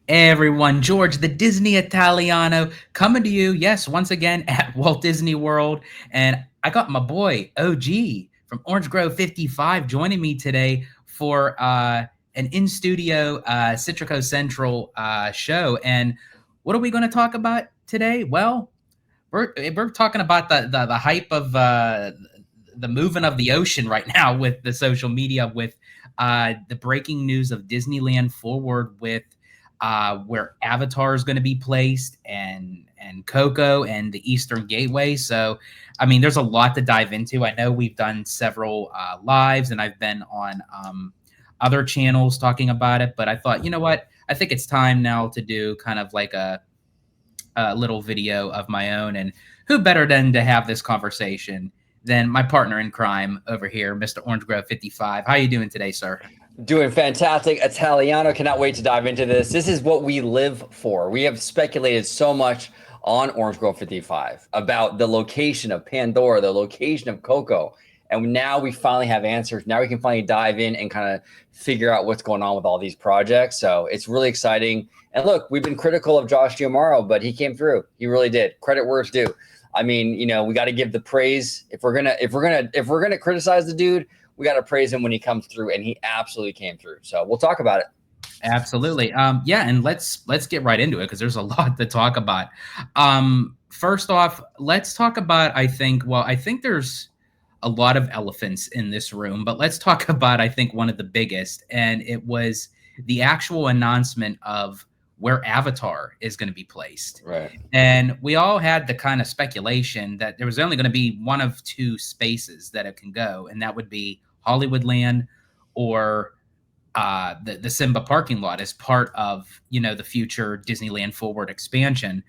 Hey everyone, George, the Disney Italiano, coming to you, yes, once again at Walt Disney World. And I got my boy, OG, from Orangegrove55, joining me today for an in studio Citrico Central show. And what are we going to talk about today? Well, we're talking about the hype of the movement of the ocean right now with the social media, with the breaking news of Disneyland Forward, with where Avatar is going to be placed, and Coco and the Eastern Gateway. So, I mean, there's a lot to dive into. I know we've done several lives, and I've been on other channels talking about it. But I thought, you know what? I think it's time now to do kind of like a little video of my own, and who better than to have this conversation than my partner in crime over here, Mr. Orangegrove55. How you doing today, sir? Doing fantastic. Italiano, cannot wait to dive into this. This is what we live for. We have speculated so much on Orange Grove 55 about the location of Pandora, the location of Coco. And now we finally have answers. Now we can finally dive in and kind of figure out what's going on with all these projects. So it's really exciting. And look, we've been critical of Josh Giamaro, but he came through. He really did. Credit where it's due. I mean, we got to give the praise. If we're gonna criticize the dude, we got to praise him when he comes through, and he absolutely came through. So we'll talk about it. Absolutely. Yeah, and let's get right into it because there's a lot to talk about. First off, let's talk about I think there's a lot of elephants in this room, but let's talk about I think one of the biggest, and it was the actual announcement of where Avatar is going to be placed. Right. And we all had the kind of speculation that there was only going to be one of two spaces that it can go, and that would be Hollywoodland or the Simba parking lot as part of the future Disneyland Forward expansion.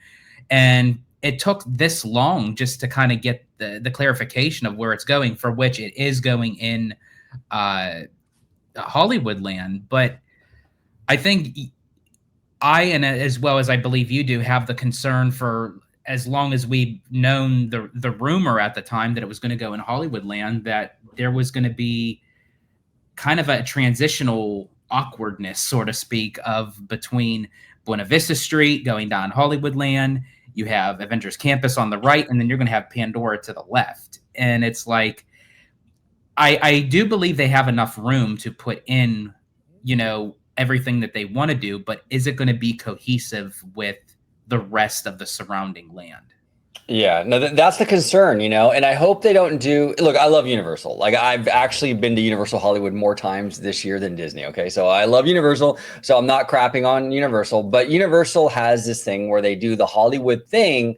And it took this long just to kind of get the clarification of where it's going, for which it is going in Hollywoodland. But I think and as well as I believe you do, have the concern for, as long as we've known the rumor at the time that it was going to go in Hollywoodland, that there was going to be kind of a transitional awkwardness, so to speak, of between Buena Vista Street going down Hollywoodland. You have Avengers Campus on the right, and then you're going to have Pandora to the left. And it's like, I do believe they have enough room to put in, everything that they want to do, but is it going to be cohesive with the rest of the surrounding land? Yeah, no, that's the concern, and I hope they don't do. Look, I love Universal. Like, I've actually been to Universal Hollywood more times this year than Disney. Okay, so I love Universal, so I'm not crapping on Universal, but Universal has this thing where they do the Hollywood thing,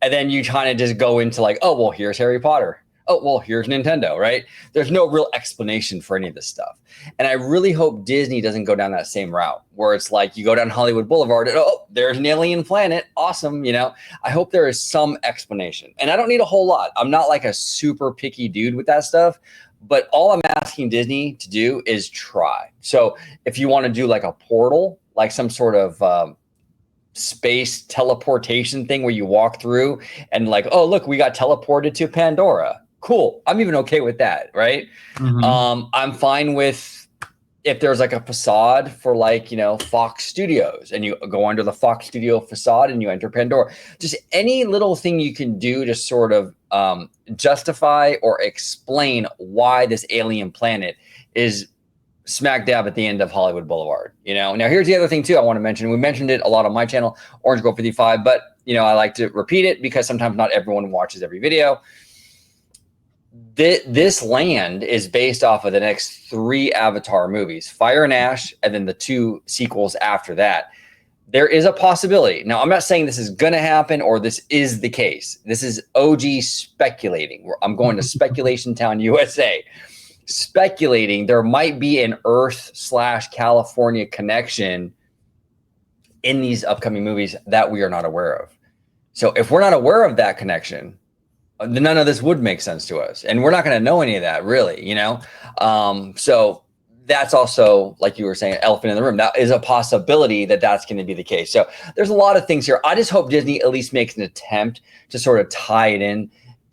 and then you kind of just go into like, oh, well, here's Harry Potter. Oh, well, here's Nintendo, right? There's no real explanation for any of this stuff. And I really hope Disney doesn't go down that same route where it's like you go down Hollywood Boulevard and, oh, there's an alien planet. Awesome. I hope there is some explanation. And I don't need a whole lot. I'm not like a super picky dude with that stuff. But all I'm asking Disney to do is try. So if you want to do like a portal, like some sort of space teleportation thing where you walk through and like, oh, look, we got teleported to Pandora. Cool. I'm even okay with that, right? Mm-hmm. I'm fine with if there's like a facade for like, Fox Studios, and you go under the Fox Studio facade and you enter Pandora. Just any little thing you can do to sort of justify or explain why this alien planet is smack dab at the end of Hollywood Boulevard. Now here's the other thing too I want to mention. We mentioned it a lot on my channel, Orangegrove55, but I like to repeat it because sometimes not everyone watches every video. This land is based off of the next 3 Avatar movies, Fire and Ash, and then the 2 sequels after that. There is a possibility. Now, I'm not saying this is going to happen or this is the case. This is OG speculating. I'm going to Speculation Town, USA. Speculating there might be an Earth/California connection in these upcoming movies that we are not aware of. So if we're not aware of that connection, none of this would make sense to us, and we're not going to know any of that, really. So that's also, like you were saying, elephant in the room. That is a possibility that that's going to be the case. So there's a lot of things here. I just hope Disney at least makes an attempt to sort of tie it in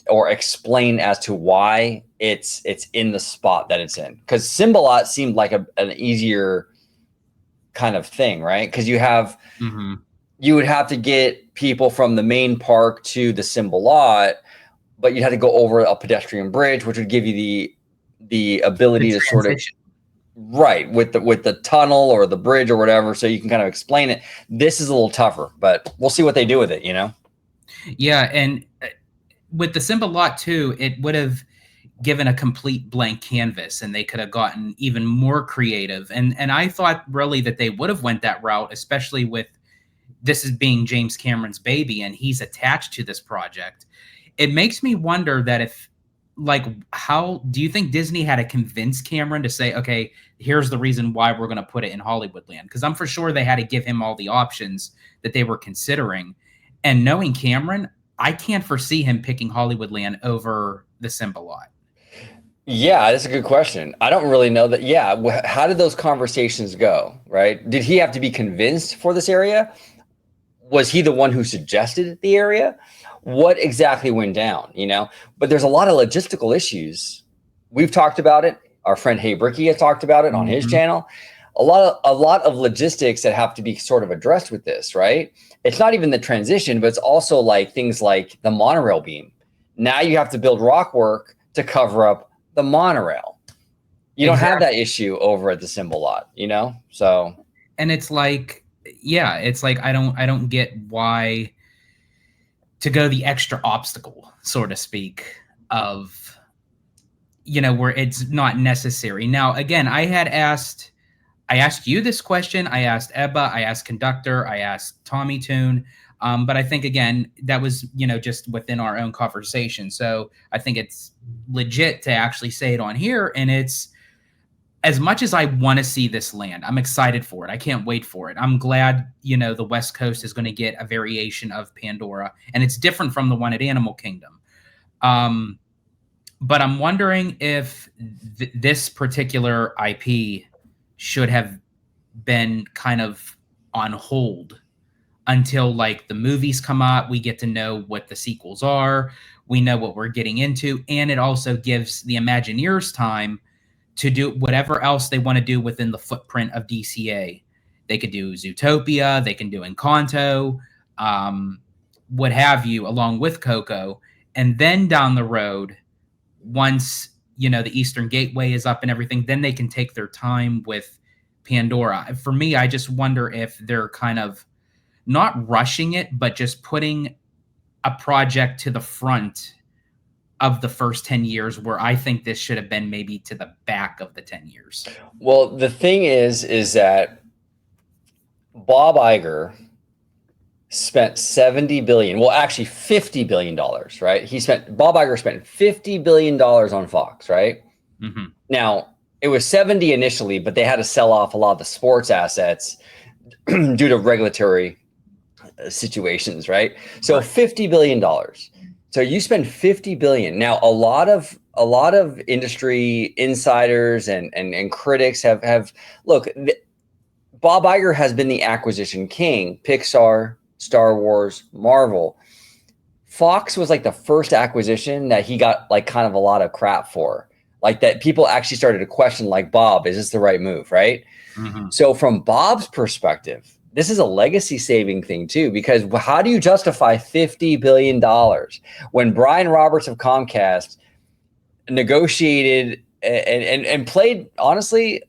or explain as to why it's in the spot that it's in. Because Symbolot seemed like an easier kind of thing, right? Because you have Mm-hmm. you would have to get people from the main park to the Symbol lot, but you'd have to go over a pedestrian bridge, which would give you the ability The to sort of transition. right with the tunnel or the bridge or whatever, so you can kind of explain it. This is a little tougher, but we'll see what they do with it, you know? Yeah, and with the Simba lot too, it would have given a complete blank canvas, and they could have gotten even more creative. And I thought really that they would have went that route, especially with this is being James Cameron's baby, and he's attached to this project. It makes me wonder that if, like, how do you think Disney had to convince Cameron to say, okay, here's the reason why we're going to put it in Hollywoodland? Because I'm for sure they had to give him all the options that they were considering. And knowing Cameron, I can't foresee him picking Hollywoodland over the Simba lot. Yeah, that's a good question. I don't really know that. Yeah, how did those conversations go? Right? Did he have to be convinced for this area? Was he the one who suggested the area? What exactly went down? You know, but there's a lot of logistical issues. We've talked about it. Our friend Hey Bricky has talked about it on his Mhm. channel. A lot of logistics that have to be sort of addressed with this, right? It's not even the transition, but it's also like things like the monorail beam. Now you have to build rock work to cover up the monorail. You don't have that Exactly. issue over at the Symbol lot, you know? So And it's like, yeah, it's like I don't get why to go the extra obstacle, so to speak, of where it's not necessary. Now, again, I asked you this question, I asked Ebba, I asked Conductor, I asked Tommy Toon. But I think again that was just within our own conversation. So I think it's legit to actually say it on here, and it's as much as I want to see this land, I'm excited for it. I can't wait for it. I'm glad, the West Coast is going to get a variation of Pandora, and it's different from the one at Animal Kingdom. Um, but I'm wondering if this particular IP should have been kind of on hold until like the movies come out. We get to know what the sequels are. We know what we're getting into, and it also gives the Imagineers time to do whatever else they want to do within the footprint of DCA. They could do Zootopia, they can do Encanto, um, what have you, along with Coco. And then down the road, once the Eastern Gateway is up and everything, then they can take their time with Pandora. For me, I just wonder if they're kind of not rushing it, but just putting a project to the front of the first 10 years, where I think this should have been maybe to the back of the 10 years. well, the thing is that Bob Iger spent 70 billion, well, actually 50 billion dollars, right? Bob Iger spent 50 billion dollars on Fox, right? Mm-hmm. Now, it was 70 initially, but they had to sell off a lot of the sports assets due to regulatory situations, right? So Right. 50 billion dollars. So you spend 50 billion. Now, a lot of industry insiders and critics have look, Bob Iger has been the acquisition king. Pixar, Star Wars, Marvel. Fox was like the first acquisition that he got like kind of a lot of crap for. Like that people actually started to question, like, Bob, is this the right move, right? Mm-hmm. So from Bob's perspective, this is a legacy saving thing too, because how do you justify $50 billion when Brian Roberts of Comcast negotiated and played, honestly,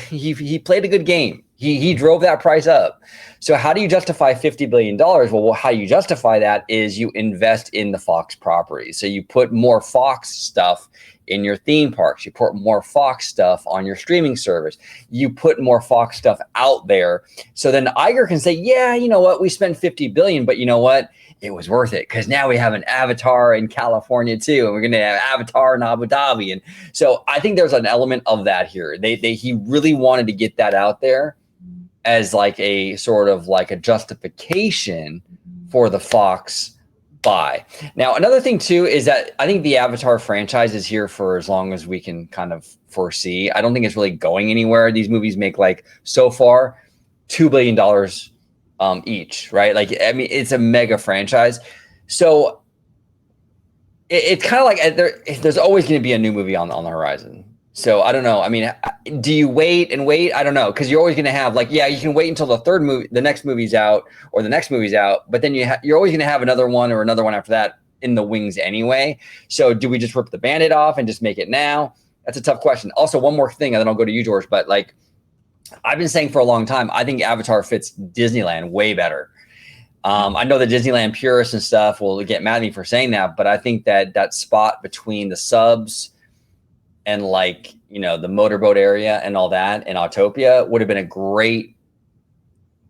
he played a good game. He drove that price up. So how do you justify $50 billion? Well, how you justify that is you invest in the Fox properties. So you put more Fox stuff in your theme parks. You put more Fox stuff on your streaming service. You put more Fox stuff out there. So then Iger can say, yeah, you know what? We spent 50 billion, but you know what? It was worth it because now we have an Avatar in California too, and we're going to have Avatar in Abu Dhabi. And so I think there's an element of that here. He really wanted to get that out there as like a sort of like a justification for the Fox buy. Now, another thing too is that I think the Avatar franchise is here for as long as we can kind of foresee. I don't think it's really going anywhere. These movies make like so far $2 billion each, right? Like, I mean, it's a mega franchise. So it's kind of like there's always going to be a new movie on the horizon. So I don't know. I mean, do you wait and wait? I don't know, because you're always going to have like, yeah, you can wait until the next movie's out, or the next movie's out, but then you're always going to have another one or another one after that in the wings anyway. So do we just rip the Band-Aid off and just make it now? That's a tough question. Also, one more thing, and then I'll go to you, George. But like I've been saying for a long time, I think Avatar fits Disneyland way better. I know the Disneyland purists and stuff will get mad at me for saying that, but I think that spot between the subs and like, you know, the motorboat area and all that in Autopia would have been a great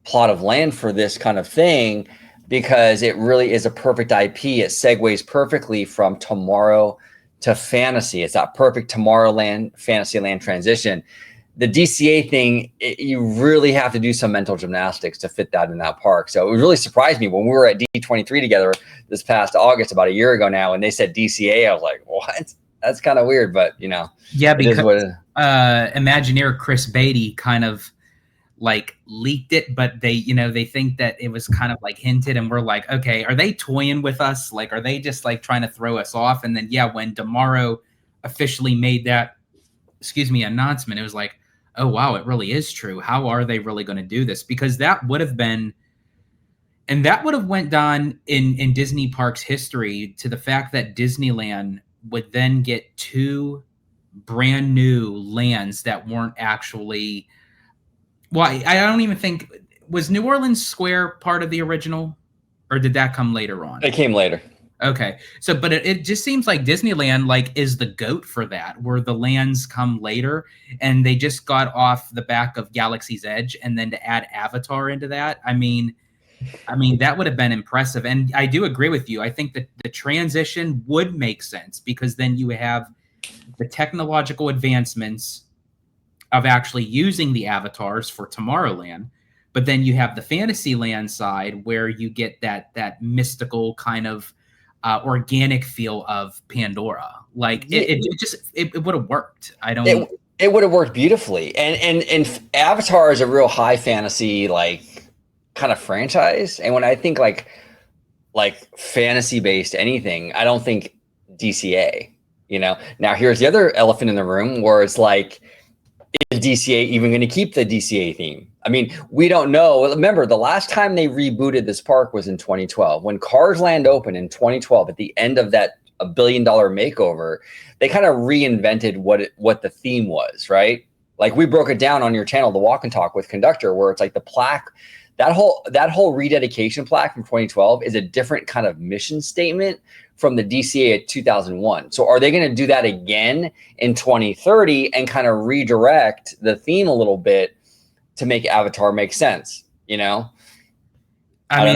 plot of land for this kind of thing, because it really is a perfect IP. It segues perfectly from Tomorrow to Fantasy. It's that perfect Tomorrowland, Fantasyland transition. The DCA thing, you really have to do some mental gymnastics to fit that in that park. So it really surprised me when we were at D23 together this past August, about a year ago now, and they said DCA. I was like, what? That's kind of weird, but you know, yeah, because Imagineer Chris Beatty kind of like leaked it, but they, you know, they think that it was kind of like hinted, and we're like, okay, are they toying with us? Like, are they just like trying to throw us off? And then, yeah, when Tomorrow officially made that, announcement, it was like, oh wow, it really is true. How are they really going to do this? Because that would have been, and that would have went down in Disney parks history, to the fact that Disneyland would then get two brand new lands that weren't actually, well, I don't even think, was New Orleans Square part of the original, or did that come later on? It came later. Okay. So, but it just seems like Disneyland like is the GOAT for that, where the lands come later, and they just got off the back of Galaxy's Edge, and then to add Avatar into that, I mean, that would have been impressive. And I do agree with you. I think that the transition would make sense, because then you have the technological advancements of actually using the avatars for Tomorrowland, but then you have the Fantasyland side where you get that mystical kind of organic feel of Pandora. Like it would have worked. It would have worked beautifully. And Avatar is a real high fantasy like kind of franchise. And when I think like fantasy based anything, I don't think DCA, you know. Now here's the other elephant in the room, where it's like, is DCA even going to keep the DCA theme? I mean, we don't know. Remember, the last time they rebooted this park was in 2012. When Cars Land opened in 2012, at the end of that $1 billion makeover, they kind of reinvented what the theme was, right? Like we broke it down on your channel, the Walk and Talk with Conductor, where it's like the plaque, that whole rededication plaque from 2012 is a different kind of mission statement from the DCA at 2001. So are they going to do that again in 2030 and kind of redirect the theme a little bit to make Avatar make sense? You know, I mean,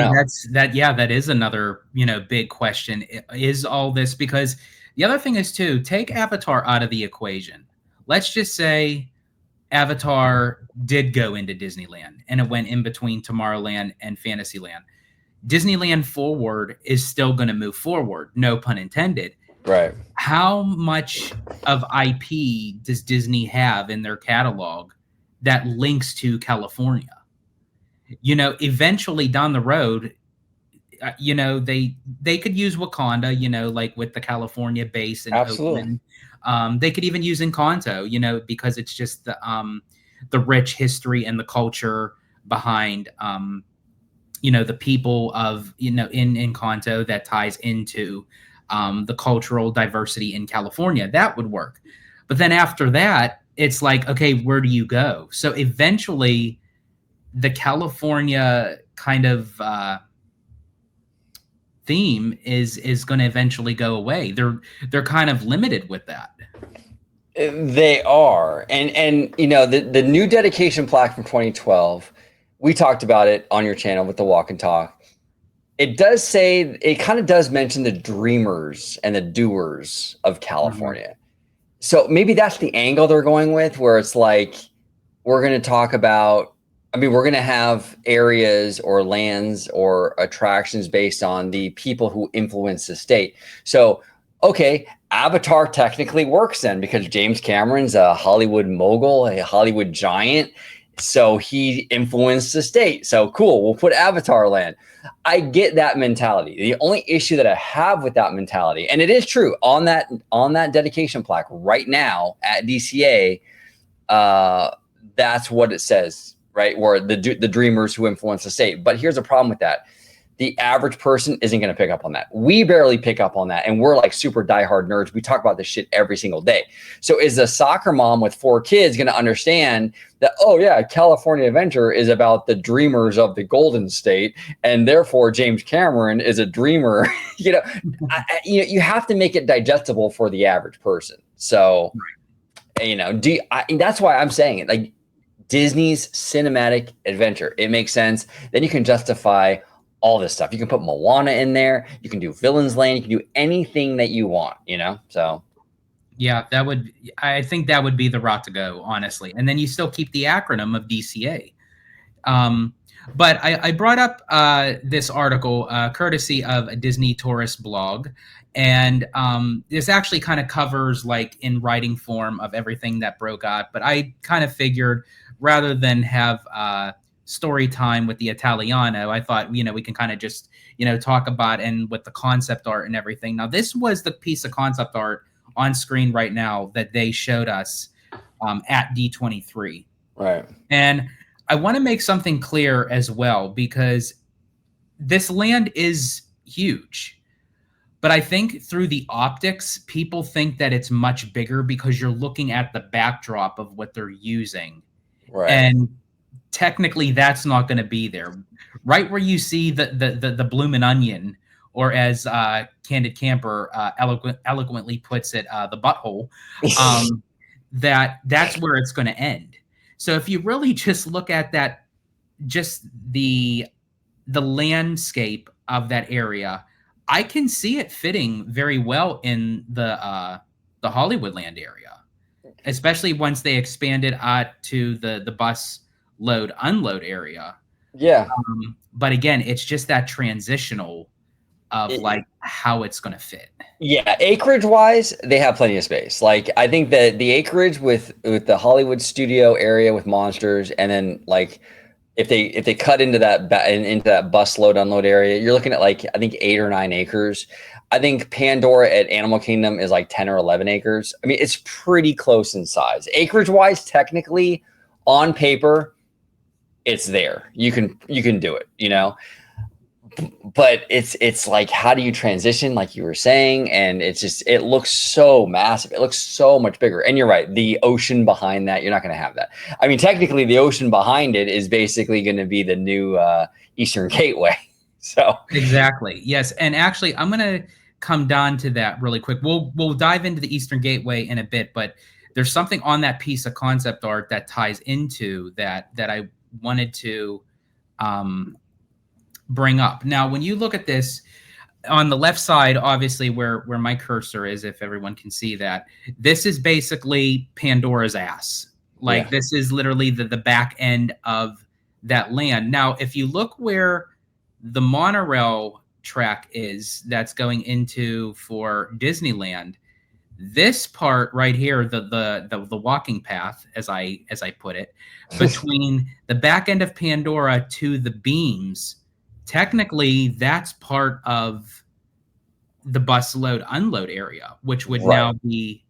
that is another, you know, big question. Is all this, because the other thing is too, take Avatar out of the equation. Let's just say Avatar did go into Disneyland and it went in between Tomorrowland and Fantasyland. Disneyland Forward is still going to move forward, no pun intended. Right. How much of IP does Disney have in their catalog that links to California? You know, eventually down the road, you know, they could use Wakanda, you know, like with the California base and absolutely. Oakland. They could even use Encanto, you know, because it's just the rich history and the culture behind you know, the people of, you know, in Encanto that ties into the cultural diversity in California. That would work. But then after that, it's like, okay, where do you go? So eventually the California kind of theme is going to eventually go away. They're kind of limited with that. They are. And you know, the new dedication plaque from 2012, we talked about it on your channel with the Walk and Talk. It does say, it kind of does mention the dreamers and the doers of California. Mm-hmm. So maybe that's the angle they're going with, where it's like, we're going to talk about, I mean, we're going to have areas or lands or attractions based on the people who influence the state. So, okay, Avatar technically works then, because James Cameron's a Hollywood mogul, a Hollywood giant. So he influenced the state. So cool, we'll put Avatar Land. I get that mentality. The only issue that I have with that mentality, and it is true on that dedication plaque right now at DCA, that's what it says, right? Where the dreamers who influence the state. But here's a problem with that. The average person isn't going to pick up on that. We barely pick up on that. And we're like super diehard nerds. We talk about this shit every single day. So is a soccer mom with 4 kids going to understand that, oh yeah, California Adventure is about the dreamers of the Golden State. And therefore James Cameron is a dreamer. You have to make it digestible for the average person. So, that's why I'm saying it. Like Disney's cinematic adventure, it makes sense. Then you can justify all this stuff. You can put Moana in there. You can do Villains Land. You can do anything that you want, So yeah, I think that would be the route to go, honestly. And then you still keep the acronym of DCA. But I brought up this article courtesy of a Disney tourist blog. And this actually kind of covers like in writing form of everything that broke out. But I kind of figured rather than have story time with the Italiano, I thought, we can kind of just, talk about and with the concept art and everything. Now, this was the piece of concept art on screen right now that they showed us at D23. Right. And I want to make something clear as well, because this land is huge. But I think through the optics, people think that it's much bigger because you're looking at the backdrop of what they're using. Right. And technically that's not going to be there. Right where you see the bloomin' onion, or as Candid Camper eloquently puts it, the butthole, that's where it's going to end. So if you really just look at that, just the landscape of that area, I can see it fitting very well in the Hollywoodland area, especially once they expanded to the bus load unload area. Yeah. But again, it's just that transitional of like how it's going to fit. Yeah, acreage wise, they have plenty of space. Like I think that the acreage with the Hollywood studio area with monsters, and then like if they cut into that bus load unload area, you're looking at like I think 8 or 9 acres. I think Pandora at Animal Kingdom is like 10 or 11 acres. I mean, it's pretty close in size. Acreage wise, technically, on paper, it's there. You can do it, But it's like, how do you transition, like you were saying? And it looks so massive. It looks so much bigger. And you're right. The ocean behind that, you're not going to have that. I mean, technically the ocean behind it is basically going to be the new Eastern Gateway. So exactly. Yes. And actually I'm going to come down to that really quick. We'll dive into the Eastern Gateway in a bit, but there's something on that piece of concept art that ties into that I wanted to bring up. Now, when you look at this on the left side, obviously where my cursor is, if everyone can see that, this is basically Pandora's ass. Like This is literally the back end of that land. Now, if you look where the monorail track is that's going into for Disneyland, this part right here, the walking path, as I put it, between the back end of Pandora to the beams, technically that's part of the bus load unload area, which would now be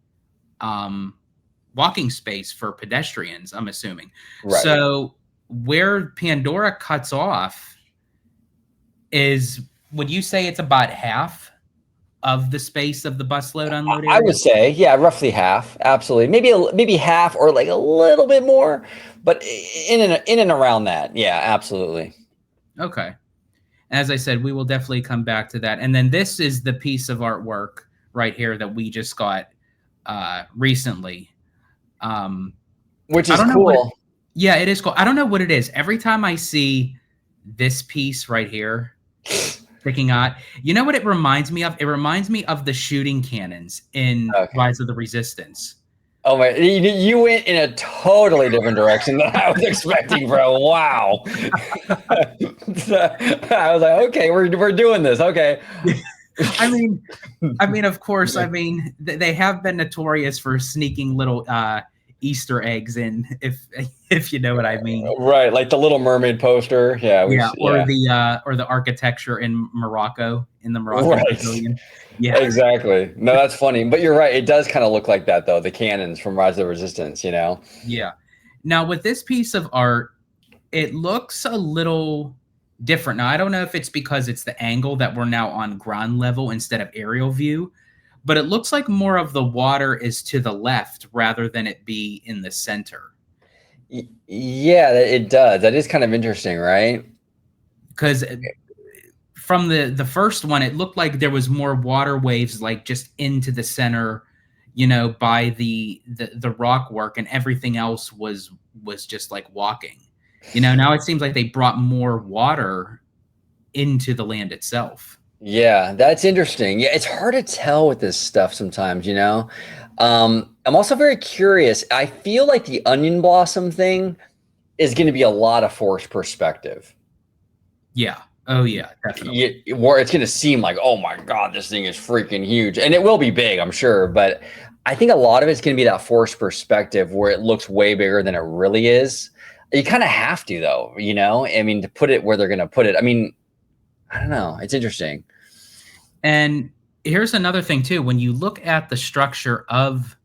walking space for pedestrians, I'm assuming. Right. So where Pandora cuts off would you say it's about half of the space of the bus load unload area? I would say, yeah, roughly half. Absolutely. Maybe half or like a little bit more, but in and around that. Yeah, absolutely. Okay. As I said, we will definitely come back to that. And then this is the piece of artwork right here that we just got recently. Which is cool. Yeah, it is cool. I don't know what it is. Every time I see this piece right here sticking out, you know what it reminds me of? It reminds me of the shooting cannons in Rise of the Resistance. Oh my! You went in a totally different direction than I was expecting, bro. Wow! I was like, okay, we're doing this. Okay. I mean, of course. I mean, they have been notorious for sneaking little Easter eggs in, if you know what I mean. Right, like the Little Mermaid poster. Yeah, Yeah, yeah. or the architecture in Morocco, in the Moroccan Right. pavilion. Yeah. Exactly. No, that's funny. But you're right. It does kind of look like that though, the cannons from Rise of the Resistance, you know? Yeah. Now with this piece of art, it looks a little different. Now I don't know if it's because it's the angle that we're now on ground level instead of aerial view, but it looks like more of the water is to the left rather than it be in the center. Yeah, it does. That is kind of interesting, right? Because from the first one, it looked like there was more water waves like just into the center, by the rock work, and everything else was just like walking. Now it seems like they brought more water into the land itself. Yeah, that's interesting. Yeah, it's hard to tell with this stuff sometimes, you know? I'm also very curious. I feel like the onion blossom thing is going to be a lot of forced perspective. Yeah. Oh yeah, definitely. Where it's going to seem like, oh my God, this thing is freaking huge. And it will be big, I'm sure. But I think a lot of it's going to be that forced perspective where it looks way bigger than it really is. You kind of have to, though, you know? I mean, to put it where they're going to put it. I mean, I don't know. It's interesting. And here's another thing too. When you look at the structure of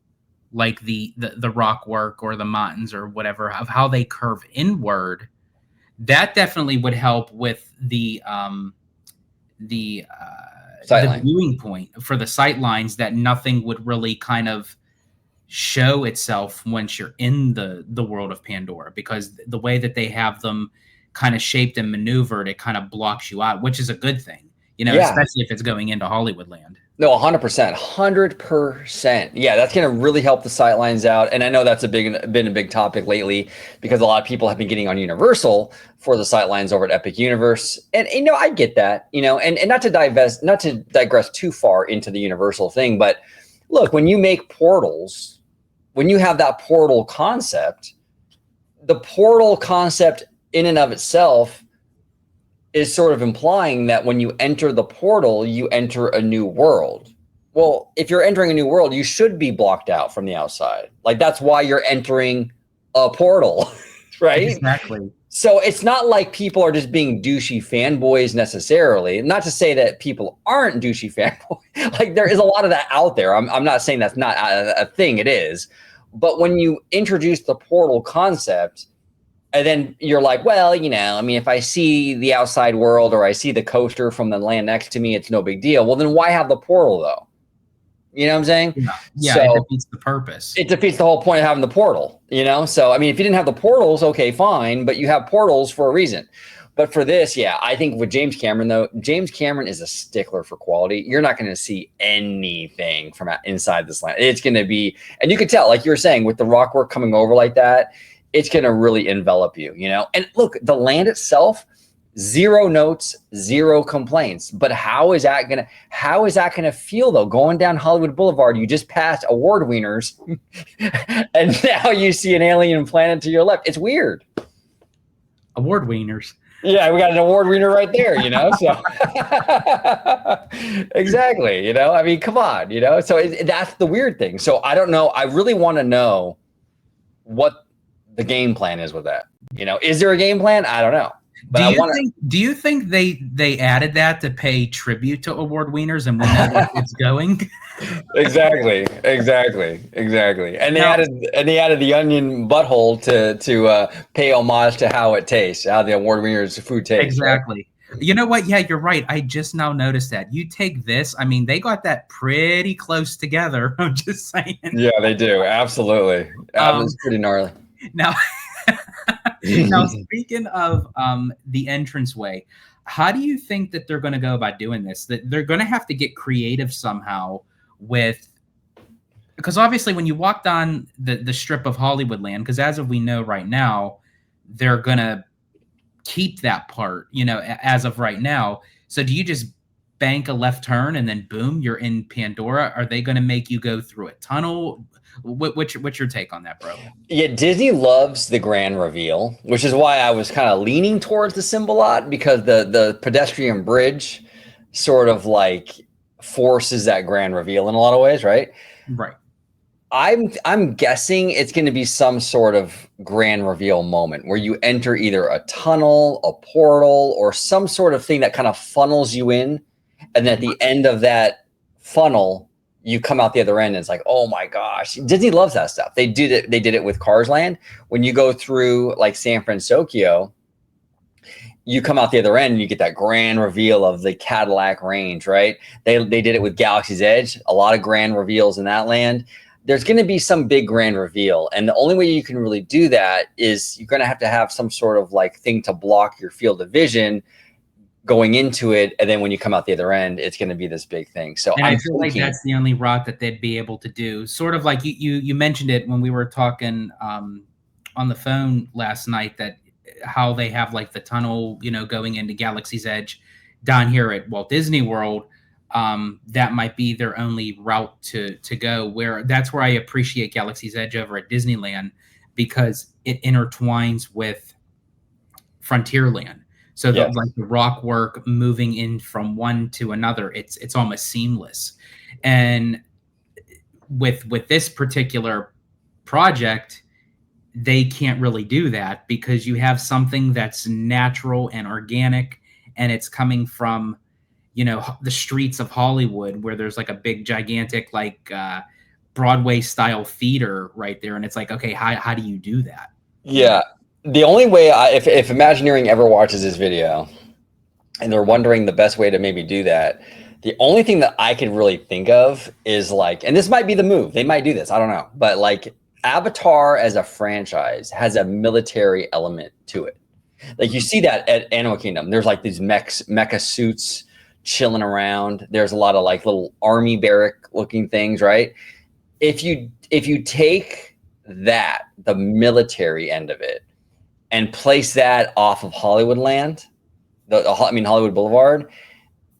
like the rock work or the mountains or whatever, of how they curve inward, that definitely would help with the Sightline. viewing point for the sight lines, that nothing would really kind of show itself once you're in the world of Pandora, because the way that they have them kind of shaped and maneuvered, it kind of blocks you out, which is a good thing, Yeah. especially if it's going into Hollywood land. No, 100%, 100%. Yeah, that's going to really help the sightlines out. And I know that's been a big topic lately because a lot of people have been getting on Universal for the sightlines over at Epic Universe. And I get that, and not to digress too far into the Universal thing, but look, when you make portals, when you have that portal concept, the portal concept in and of itself is sort of implying that when you enter the portal, you enter a new world. Well, if you're entering a new world, you should be blocked out from the outside. Like, that's why you're entering a portal, right? Exactly. So it's not like people are just being douchey fanboys necessarily. Not to say that people aren't douchey fanboys. Like, there is a lot of that out there. I'm not saying that's not a thing. It is. But when you introduce the portal concept, and then you're like, well, I mean, if I see the outside world or I see the coaster from the land next to me, it's no big deal. Well, then why have the portal, though? You know what I'm saying? Yeah, so it defeats the purpose. It defeats the whole point of having the portal, So, I mean, if you didn't have the portals, okay, fine. But you have portals for a reason. But for this, yeah, I think with James Cameron, though, James Cameron is a stickler for quality. You're not going to see anything from inside this land. It's going to be, and you could tell, like you were saying, with the rock work coming over like that, it's going to really envelop you, And look, the land itself, 0 notes, 0 complaints. But how is that going to feel, though? Going down Hollywood Boulevard, you just passed award wieners, and now you see an alien planet to your left. It's weird. Award wieners. Yeah, we got an award wiener right there, So exactly, I mean, come on, So that's the weird thing. So I don't know. I really want to know what the game plan is with that. Is there a game plan? I don't know. But do you think they added that to pay tribute to award wieners, and we know that it's going? Exactly. And they added the onion butthole to pay homage to how it tastes, how the award wieners food tastes. Exactly. Right? You know what? Yeah, you're right. I just now noticed that. You take this. I mean, they got that pretty close together. I'm just saying. Yeah, they do. Absolutely. It's pretty gnarly. Now, speaking of the entranceway, how do you think that they're going to go about doing this? That they're going to have to get creative somehow because obviously when you walk down the strip of Hollywood land, because as of we know right now, they're going to keep that part, as of right now. So do you just bank a left turn and then boom, you're in Pandora? Are they going to make you go through a tunnel? What's your take on that, bro? Yeah, Disney loves the grand reveal, which is why I was kind of leaning towards the Symbolot, because the pedestrian bridge sort of like forces that grand reveal in a lot of ways, right? Right. I'm guessing it's going to be some sort of grand reveal moment where you enter either a tunnel, a portal, or some sort of thing that kind of funnels you in, and at the end of that funnel, you come out the other end, and it's like, oh my gosh, Disney loves that stuff. They did it. They did it with Cars Land. When you go through like San Francisco, you come out the other end and you get that grand reveal of the Cadillac range, right? They did it with Galaxy's Edge, a lot of grand reveals in that land. There's going to be some big grand reveal, and the only way you can really do that is you're going to have some sort of like thing to block your field of vision going into it, and then when you come out the other end, it's going to be this big thing. So And I feel like that's the only route that they'd be able to do. Sort of like you mentioned it when we were talking on the phone last night, that how they have like the tunnel, going into Galaxy's Edge down here at Walt Disney World. That might be their only route to go. Where that's where I appreciate Galaxy's Edge over at Disneyland, because it intertwines with Frontierland. So Yes. like the rock work moving in from one to another, it's almost seamless. And with this particular project, they can't really do that because you have something that's natural and organic, and it's coming from the streets of Hollywood, where there's like a big gigantic like Broadway style theater right there, and it's like, okay, how do you do that? Yeah. The only way if Imagineering ever watches this video and they're wondering the best way to maybe do that, the only thing that I could really think of is like, and this might be the move, they might do this, I don't know, but like Avatar as a franchise has a military element to it. Like you see that at Animal Kingdom, there's like these mecha suits chilling around. There's a lot of like little army barrack looking things, right? If you take that, the military end of it, and place that off of Hollywood Land, Hollywood Boulevard,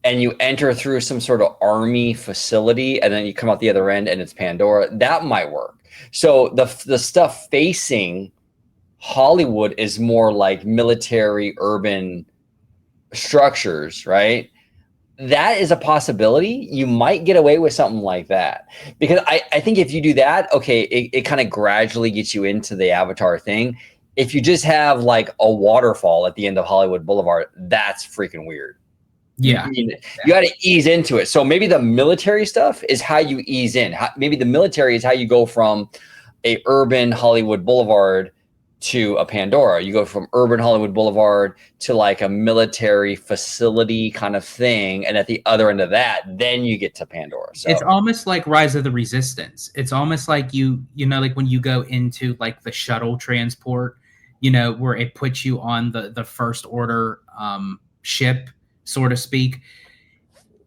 and you enter through some sort of army facility, and then you come out the other end and it's Pandora, that might work. So the stuff facing Hollywood is more like military urban structures, right? That is a possibility. You might get away with something like that, because I think if you do that, okay, it kind of gradually gets you into the Avatar thing. If you just have like a waterfall at the end of Hollywood Boulevard, that's freaking weird. Yeah. You got to ease into it. So maybe the military stuff is how you ease in. Maybe the military is how you go from a urban Hollywood Boulevard to a Pandora. You go from urban Hollywood Boulevard to like a military facility kind of thing, and at the other end of that, then you get to Pandora. So it's almost like Rise of the Resistance. It's almost like like when you go into like the shuttle transport, where it puts you on the first order ship, so to speak.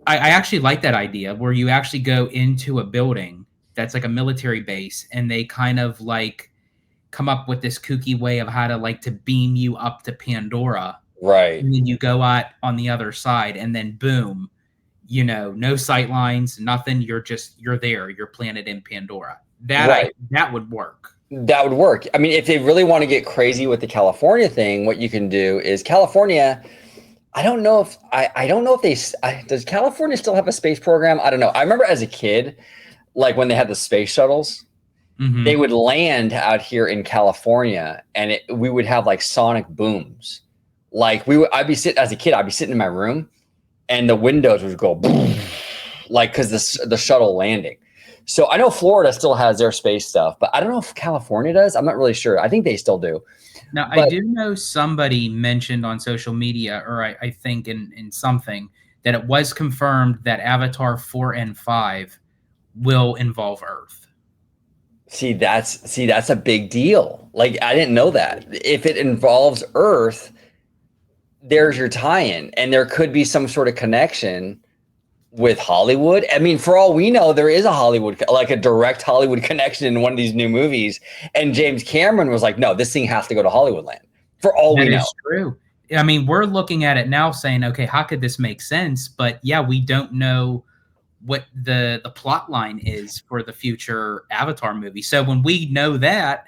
I actually like that idea, where you actually go into a building that's like a military base, and they kind of like come up with this kooky way of how to like to beam you up to Pandora. Right. And then you go out on the other side, and then boom, no sight lines, nothing. You're there. You're planted in Pandora. That would work. That would work. I mean, if they really want to get crazy with the California thing, what you can do is California. I don't know if does California still have a space program? I don't know. I remember as a kid, like when they had the space shuttles, they would land out here in California, and we would have like sonic booms. Like I'd be sitting in my room, and the windows would go boom, like because the shuttle landing. So I know Florida still has their space stuff, but I don't know if California does. I'm not really sure. I think they still do. Now, I do know somebody mentioned on social media, or I think in something, that it was confirmed that Avatar 4 and 5 will involve Earth. See, that's a big deal. Like, I didn't know that. If it involves Earth, there's your tie-in, and there could be some sort of connection with Hollywood. I mean, for all we know, there is a direct Hollywood connection in one of these new movies. And James Cameron was like, no, this thing has to go to Hollywood Land. For all we know. That is true. I mean, we're looking at it now saying, okay, how could this make sense? But yeah, we don't know what the plot line is for the future Avatar movie. So when we know that,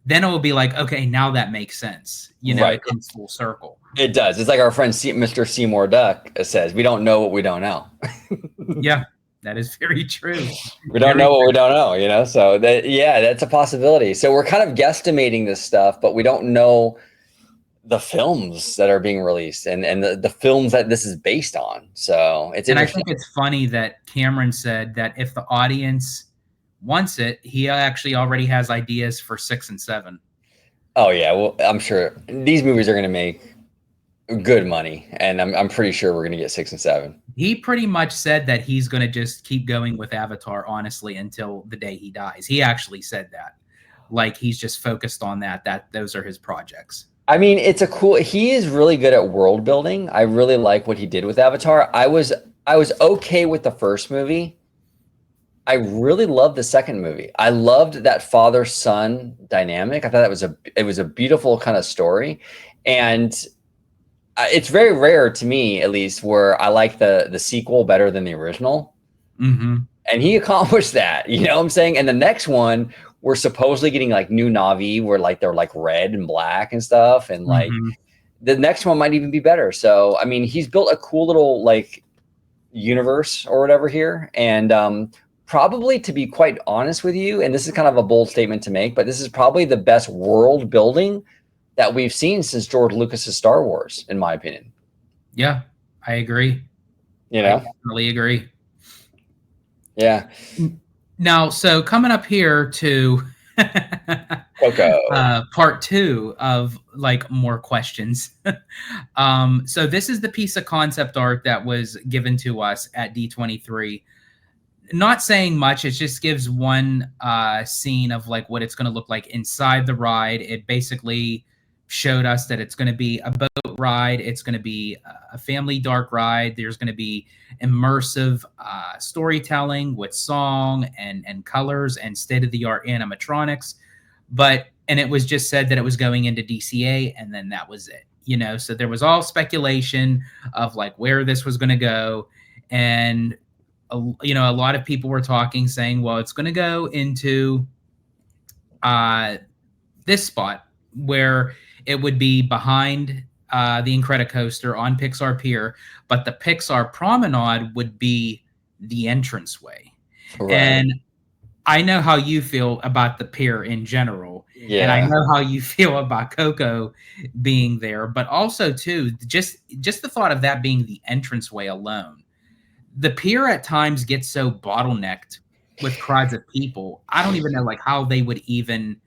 then it will be like, okay, now that makes sense. Right. It comes full circle. It does. It's like our friend Mr. Seymour Duck says, we don't know what we don't know. Yeah. That is very true. We don't Very know what we true. don't know, you know? So that, yeah, that's a possibility. So we're kind of guesstimating this stuff, but we don't know the films that are being released and the films that this is based on. So it's And I interesting. think it's funny that Cameron said that if the audience wants it, he actually already has ideas for 6 and 7. Oh yeah, well, I'm sure these movies are going to make good money, and I'm pretty sure we're going to get 6 and 7. He pretty much said that he's going to just keep going with Avatar, honestly, until the day he dies. He actually said that. Like he's just focused on that those are his projects. I mean, it's a cool. He is really good at world building. I really like what he did with Avatar. I was okay with the first movie. I really loved the second movie. I loved that father son dynamic. I thought it was a beautiful kind of story, and it's very rare to me, at least, where I like the sequel better than the original. Mm-hmm. And he accomplished that. You know what I'm saying? And the next one, we're supposedly getting like new Navi, where like they're like red and black and stuff, and like Mm-hmm. the next one might even be better. So I mean, he's built a cool little like universe or whatever here, and probably, to be quite honest with you, and this is kind of a bold statement to make, but this is probably the best world building that we've seen since George Lucas's Star Wars, in my opinion. Yeah, I agree. You I know? definitely agree. Yeah. Now, so coming up here to Coco. part 2 of like more questions. So this is the piece of concept art that was given to us at D23. Not saying much, it just gives one scene of like what it's going to look like inside the ride. It basically showed us that it's going to be a boat ride, it's going to be a family dark ride, there's going to be immersive storytelling with song and colors and state-of-the-art animatronics. And it was just said that it was going into DCA, and then that was it, you know. So there was all speculation of like where this was going to go. And you know, a lot of people were talking, saying, well, it's going to go into this spot where it would be behind the Incredicoaster on Pixar Pier, but the Pixar Promenade would be the entranceway. Right. And I know how you feel about the pier in general, and I Yeah. know how you feel about Coco being there, but also too, just the thought of that being the entranceway alone. The pier at times gets so bottlenecked with crowds of people. I don't even know like how they would even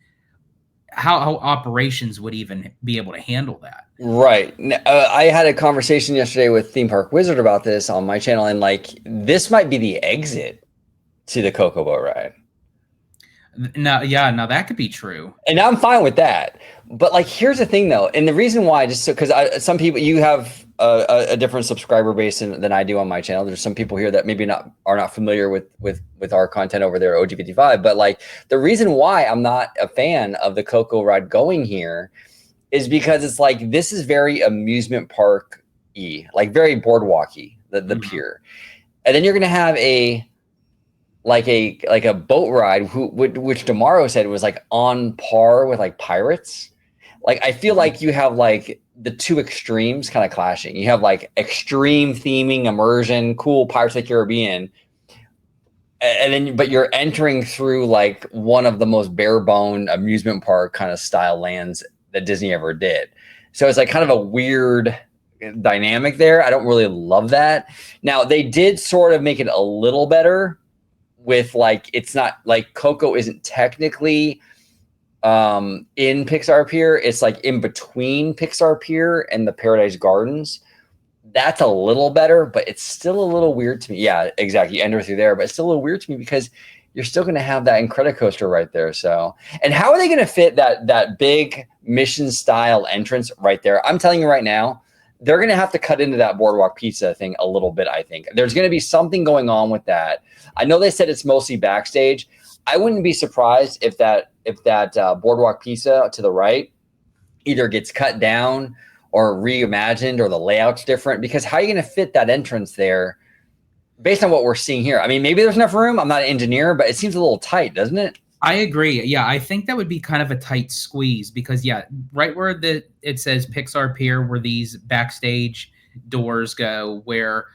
how operations would even be able to handle that. Right. I had a conversation yesterday with Theme Park Wizard about this on my channel, and like this might be the exit to the Coco Boat ride. No, yeah, now that could be true. And I'm fine with that. But like, here's the thing though, and the reason why, just so because some people, you have a different subscriber base than I do on my channel. There's some people here that maybe are not familiar with our content over there, OG55. But like, the reason why I'm not a fan of the Coco ride going here is because it's like, this is very amusement park-y, like very boardwalky, the pier. And then you're gonna have a boat ride, which Damaro said was like on par with like Pirates. Like, I feel like you have like the two extremes kind of clashing. You have like extreme theming, immersion, cool Pirates of the Caribbean, and then but you're entering through like one of the most bare bone amusement park kind of style lands that Disney ever did. So it's like kind of a weird dynamic there. I don't really love that. Now, they did sort of make it a little better with like, it's not like Coco isn't technically in Pixar Pier. It's like in between Pixar Pier and the Paradise Gardens. That's a little better, but it's still a little weird to me. Yeah, exactly. You enter through there, but it's still a little weird to me because you're still going to have that Incredicoaster right there. So, and how are they going to fit that big mission style entrance right there? I'm telling you right now, they're going to have to cut into that Boardwalk Pizza thing a little bit. I think there's going to be something going on with that. I know they said it's mostly backstage. I wouldn't be surprised if that Boardwalk Pizza to the right either gets cut down or reimagined, or the layout's different, because how are you going to fit that entrance there based on what we're seeing here? I mean, maybe there's enough room. I'm not an engineer, but it seems a little tight, doesn't it? I agree. Yeah, I think that would be kind of a tight squeeze because yeah, right where it says Pixar Pier, where these backstage doors go, where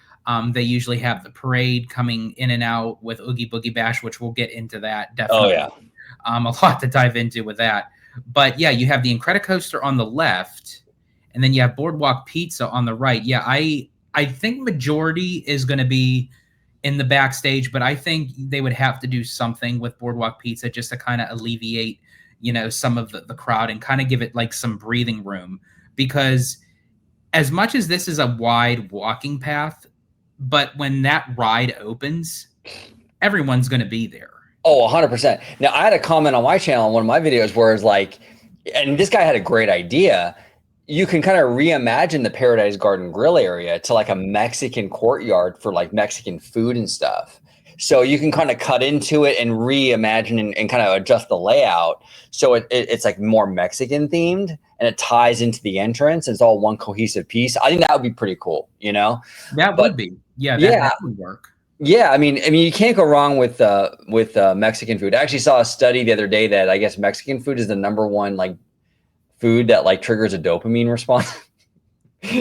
They usually have the parade coming in and out with Oogie Boogie Bash, which we'll get into that Oh definitely. yeah. A lot to dive into with that. But yeah, you have the Incredicoaster on the left, and then you have Boardwalk Pizza on the right. Yeah, I think majority is going to be in the backstage, but I think they would have to do something with Boardwalk Pizza just to kind of alleviate, some of the crowd and kind of give it like some breathing room. Because as much as this is a wide walking path, but when that ride opens, everyone's going to be there. Oh, 100%. Now, I had a comment on my channel in one of my videos where it's like, and this guy had a great idea. You can kind of reimagine the Paradise Garden Grill area to like a Mexican courtyard for like Mexican food and stuff. So you can kind of cut into it and reimagine and kind of adjust the layout. So it's like more Mexican themed and it ties into the entrance. It's all one cohesive piece. I think that would be pretty cool, That would be. Yeah, that would work. Yeah, I mean, you can't go wrong with Mexican food. I actually saw a study the other day that I guess Mexican food is the #1 like food that like triggers a dopamine response.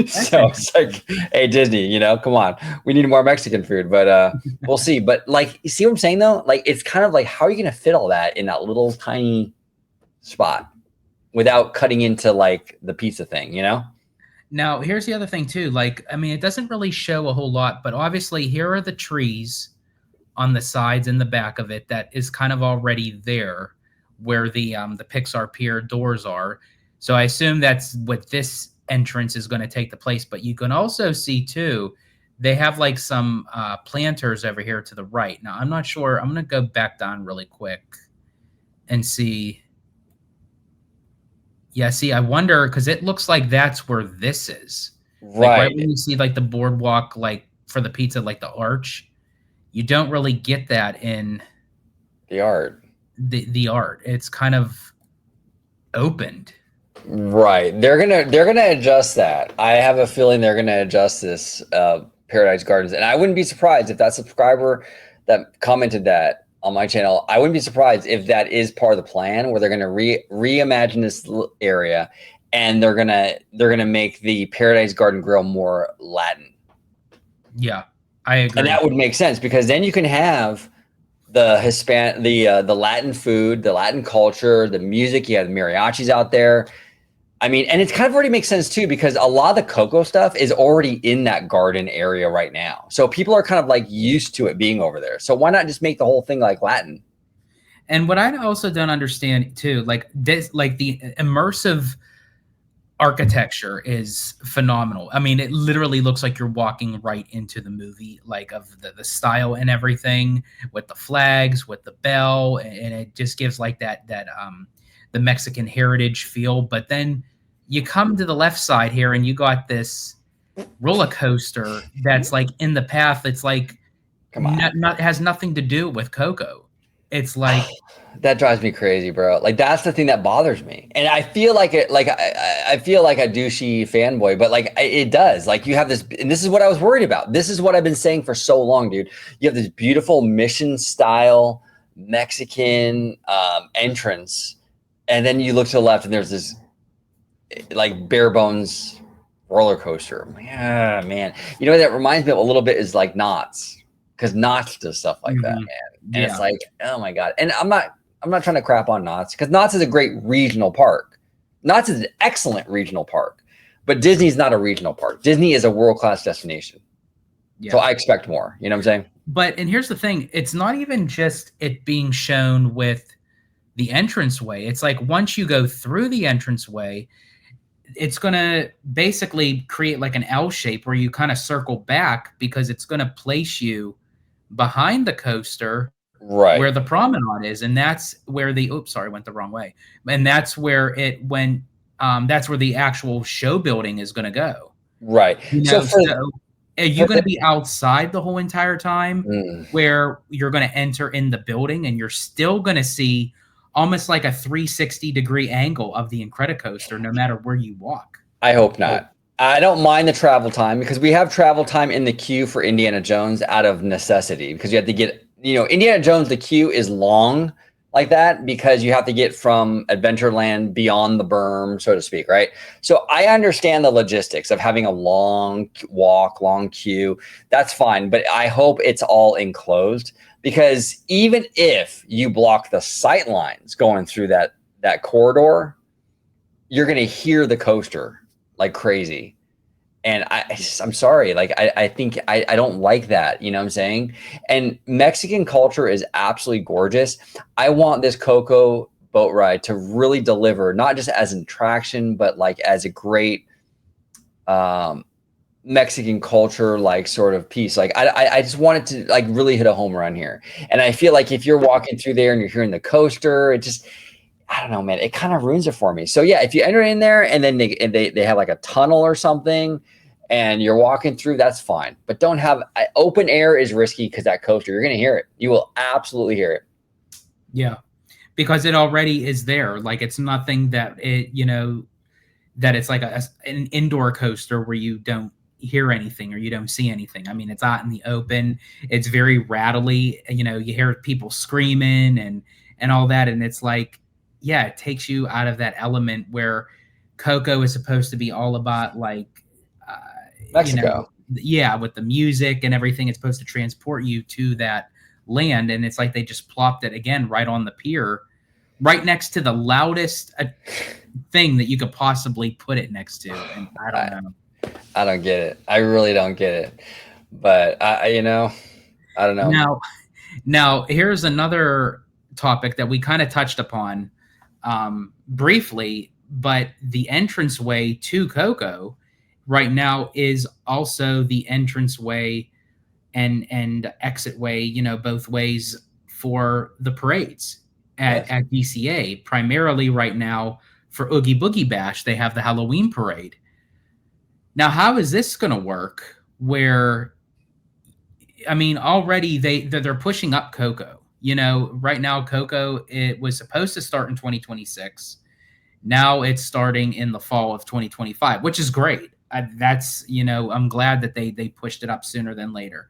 So it's like, hey Disney, come on, we need more Mexican food, but we'll see. But like, you see what I'm saying though? Like, it's kind of like, how are you going to fit all that in that little tiny spot without cutting into like the pizza thing? Now, here's the other thing too. Like, I mean, it doesn't really show a whole lot, but obviously here are the trees on the sides and the back of it that is kind of already there where the Pixar Pier doors are. So I assume that's what this entrance is going to take the place. But you can also see too, they have like some planters over here to the right. Now, I'm not sure. I'm going to go back down really quick and see. Yeah, see, I wonder because it looks like that's where this is. Like right when you see like the boardwalk, like for the pizza, like the arch, you don't really get that in the art. The art. It's kind of opened. Right. They're gonna adjust that. I have a feeling they're gonna adjust this Paradise Gardens, and I wouldn't be surprised if that subscriber that commented that on my channel, I wouldn't be surprised if that is part of the plan where they're going to reimagine this area and they're going to make the Paradise Garden Grill more Latin. Yeah, I agree. And that would make sense because then you can have the the Latin food, the Latin culture, the music, you have the mariachis out there. I mean, and it kind of already makes sense too, because a lot of the Coco stuff is already in that garden area right now. So people are kind of like used to it being over there. So why not just make the whole thing like Latin? And what I also don't understand too, like this, like the immersive architecture is phenomenal. I mean, it literally looks like you're walking right into the movie, like of the style and everything with the flags, with the bell. And it just gives like that the Mexican heritage feel. But then you come to the left side here and you got this roller coaster that's like in the path. It's like has nothing to do with Coco. It's like that drives me crazy, bro. Like that's the thing that bothers me. And I feel like it, like I feel like a douchey fanboy, but like it does. Like you have this, and this is what I was worried about. This is what I've been saying for so long, dude. You have this beautiful mission style Mexican entrance. And then you look to the left and there's this like bare bones roller coaster. Yeah, man. You know, that reminds me of a little bit is like Knott's, because Knott's does stuff like that, man. And it's like, oh my God. And I'm not trying to crap on Knott's because Knott's is a great regional park. Knott's is an excellent regional park, but Disney's not a regional park. Disney is a world-class destination. Yeah. So I expect more, you know what I'm saying? But, and here's the thing, it's not even just it being shown with the entranceway. It's like once you go through the entranceway, it's going to basically create like an L shape where you kind of circle back because it's going to place you behind the coaster, right where the promenade is. And that's where the, oops, sorry, went the wrong way. And that's where it went. That's where the actual show building is going to go. Right. So are you going to be outside the whole entire time where you're going to enter in the building and you're still going to see almost like a 360-degree angle of the Incredicoaster, no matter where you walk? I hope not. I don't mind the travel time because we have travel time in the queue for Indiana Jones out of necessity because you have to get, Indiana Jones, the queue is long. like that because you have to get from Adventureland beyond the berm, so to speak, right? So I understand the logistics of having a long walk, long queue. That's fine, but I hope it's all enclosed because even if you block the sight lines going through that corridor, you're going to hear the coaster like crazy. And I'm sorry, like I think I don't like that. You know what I'm saying? And Mexican culture is absolutely gorgeous. I want this Coco boat ride to really deliver, not just as an attraction, but like as a great Mexican culture, like sort of piece. Like I just want it to like really hit a home run here. And I feel like if you're walking through there and you're hearing the coaster, it just I don't know, man. It kind of ruins it for me. So yeah, if you enter in there and then they have like a tunnel or something, and you're walking through, that's fine. But don't have open air is risky because that coaster, you're gonna hear it. You will absolutely hear it. Yeah, because it already is there. Like it's nothing that it that it's like an indoor coaster where you don't hear anything or you don't see anything. I mean, it's out in the open. It's very rattly. You hear people screaming and all that, and it's like, yeah, it takes you out of that element where Coco is supposed to be all about like, Mexico. yeah, with the music and everything. It's supposed to transport you to that land, and it's like they just plopped it again right on the pier, right next to the loudest thing that you could possibly put it next to. And I don't know. I don't get it. I really don't get it. But I don't know. Now here's another topic that we kind of touched upon briefly, but the entranceway to Coco right now is also the entranceway and exit way, both ways for the parades at DCA. Primarily right now for Oogie Boogie Bash, they have the Halloween parade. Now, how is this going to work? Where, I mean, already they're pushing up Coco. Right now Coco, it was supposed to start in 2026. Now it's starting in the fall of 2025, which is great. I'm glad that they pushed it up sooner than later.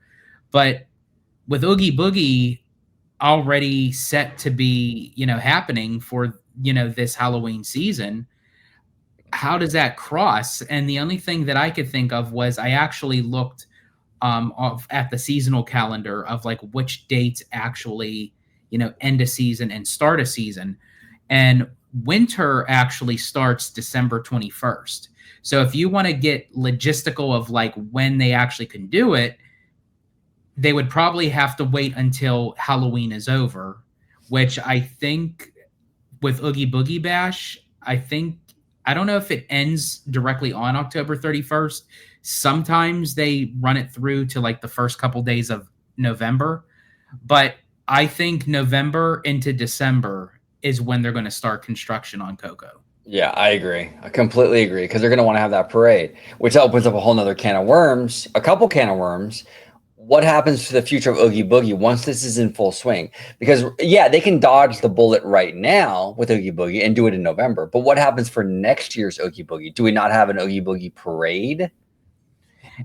But with Oogie Boogie already set to be, happening for, this Halloween season, how does that cross? And the only thing that I could think of was I actually looked at the seasonal calendar of like which dates actually, end a season and start a season. And winter actually starts December 21st. So if you want to get logistical of like when they actually can do it, they would probably have to wait until Halloween is over, which I think with Oogie Boogie Bash, I don't know if it ends directly on October 31st. Sometimes they run it through to like the first couple days of November, but I think November into December is when they're going to start construction on Coco. Yeah, I agree. I completely agree because they're going to want to have that parade, which opens up a whole nother can of worms, a couple can of worms. What happens to the future of Oogie Boogie once this is in full swing? Because yeah, they can dodge the bullet right now with Oogie Boogie and do it in November. But what happens for next year's Oogie Boogie? Do we not have an Oogie Boogie parade?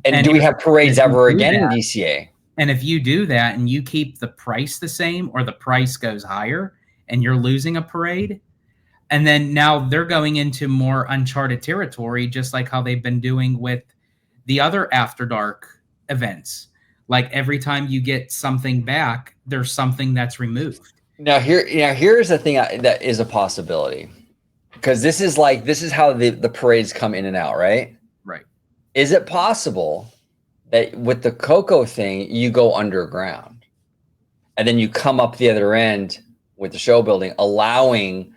And do we have parades ever again in DCA? And if you do that and you keep the price the same or the price goes higher and you're losing a parade, and then now they're going into more uncharted territory, just like how they've been doing with the other After Dark events. Like every time you get something back, there's something that's removed. Now here's the thing that is a possibility, because this is how the parades come in and out, right? Right. Is it possible that with the Coco thing, you go underground and then you come up the other end with the show building, allowing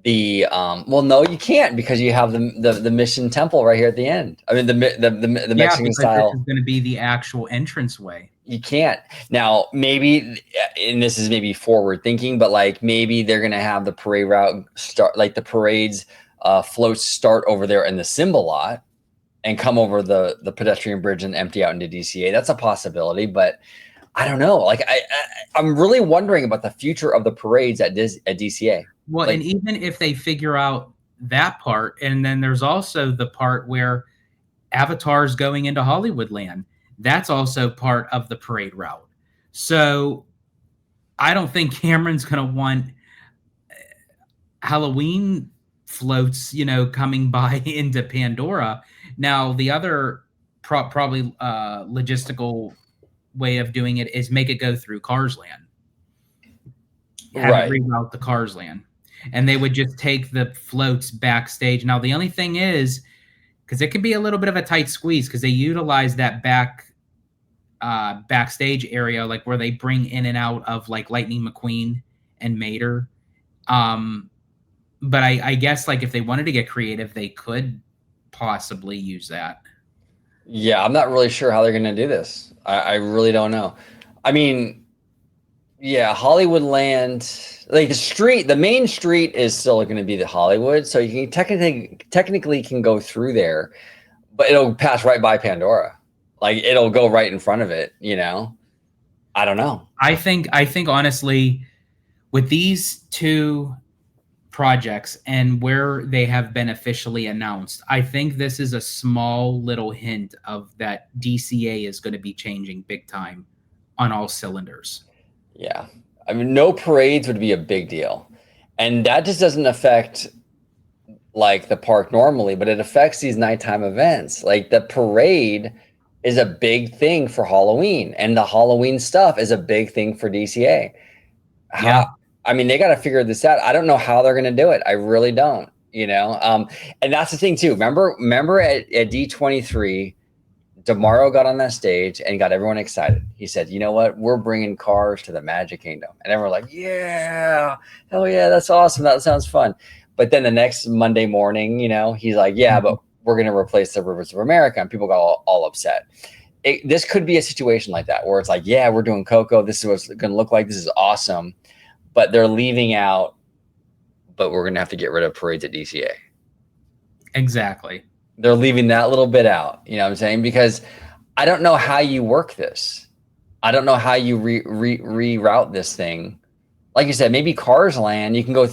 the well, no, you can't because you have the Mission Temple right here at the end. I mean, the Mexican style. This is going to be the actual entranceway. You can't. Now, maybe, and this is maybe forward thinking, but like maybe they're going to have the parade route start, like the parades floats start over there in the Symbol lot and come over the pedestrian bridge and empty out into DCA. That's a possibility, but I don't know. Like I'm really wondering about the future of the parades at DCA. Well, and even if they figure out that part, and then there's also the part where Avatar's going into Hollywood Land. That's also part of the parade route. So I don't think Cameron's going to want Halloween floats, coming by into Pandora. Now, the other probably logistical way of doing it is make it go through Cars Land. Have it reroute the Cars Land. And they would just take the floats backstage. Now, the only thing is, because it can be a little bit of a tight squeeze, because they utilize that backstage area, like where they bring in and out of like Lightning McQueen and Mater. But I guess like if they wanted to get creative, they could possibly use that. Yeah, I'm not really sure how they're going to do this. I really don't know. I mean, yeah, Hollywoodland, like the main street is still going to be the Hollywood, so you can technically can go through there, but it'll pass right by Pandora. Like it'll go right in front of it, I don't know. I think honestly, with these two projects and where they have been officially announced, I think this is a small little hint of that DCA is going to be changing big time on all cylinders. Yeah. I mean, no parades would be a big deal. And that just doesn't affect like the park normally, but it affects these nighttime events. Like the parade is a big thing for Halloween, and the Halloween stuff is a big thing for DCA. I mean, they got to figure this out. I don't know how they're going to do it. I really don't, and that's the thing too. Remember at D23, DeMauro got on that stage and got everyone excited. He said, you know what? We're bringing cars to the Magic Kingdom. And everyone was like, yeah, hell yeah, that's awesome. That sounds fun. But then the next Monday morning, he's like, yeah, but we're going to replace the Rivers of America. And people got all upset. This could be a situation like that where it's like, yeah, we're doing Coco. This is what it's going to look like. This is awesome. But they're leaving out, but we're going to have to get rid of parades at DCA. Exactly. They're leaving that little bit out. You know what I'm saying? Because I don't know how you work this. I don't know how you reroute this thing. Like you said, maybe Cars Land. You can go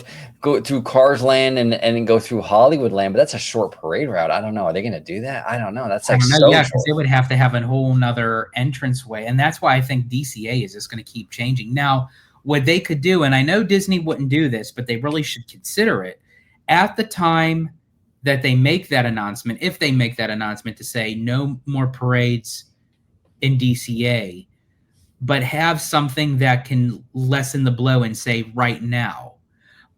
through Cars Land and go through Hollywood Land, but that's a short parade route. I don't know. Are they going to do that? I don't know. That's like so yeah, because they would have to have a whole nother entranceway, and that's why I think DCA is just going to keep changing. Now, what they could do, and I know Disney wouldn't do this, but they really should consider it at the time that they make that announcement, if they make that announcement to say no more parades in DCA, but have something that can lessen the blow and say right now.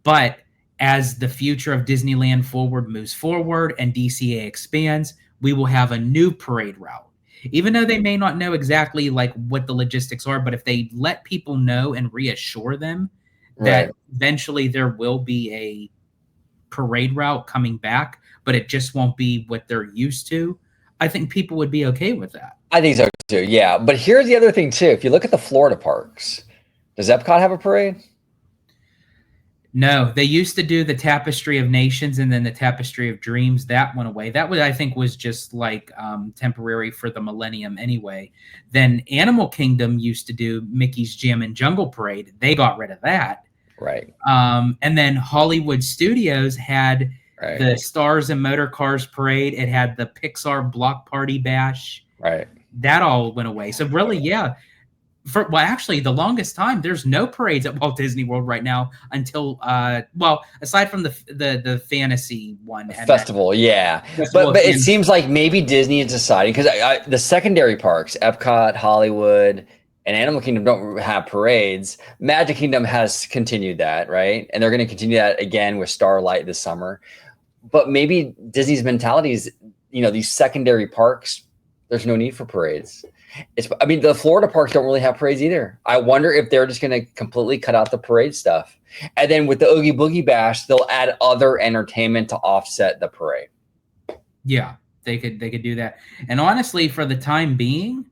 But as the future of Disneyland Forward moves forward and DCA expands, we will have a new parade route. Even though they may not know exactly like what the logistics are, but if they let people know and reassure them that eventually there will be a parade route coming back, but it just won't be what they're used to, I think people would be okay with that. I think so too, yeah. But here's the other thing too. If you look at the Florida parks, does Epcot have a parade? No, they used to do the Tapestry of Nations and then the Tapestry of Dreams. That went away. That I think was just like temporary for the millennium anyway. Then Animal Kingdom used to do Mickey's Jam and Jungle Parade. They got rid of that. Right. And then Hollywood Studios had the Stars and Motor Cars Parade. It had the Pixar Block Party Bash. Right. That all went away. So really, yeah. Actually, the longest time, there's no parades at Walt Disney World right now until, aside from the fantasy one. Festival, yeah. But it seems like maybe Disney is deciding, because the secondary parks, Epcot, Hollywood, and Animal Kingdom don't have parades. Magic Kingdom has continued that, right? And they're going to continue that again with Starlight this summer. But maybe Disney's mentality is, these secondary parks, there's no need for parades. The Florida parks don't really have parades either. I wonder if they're just going to completely cut out the parade stuff. And then with the Oogie Boogie Bash, they'll add other entertainment to offset the parade. Yeah, they could do that. And honestly, for the time being,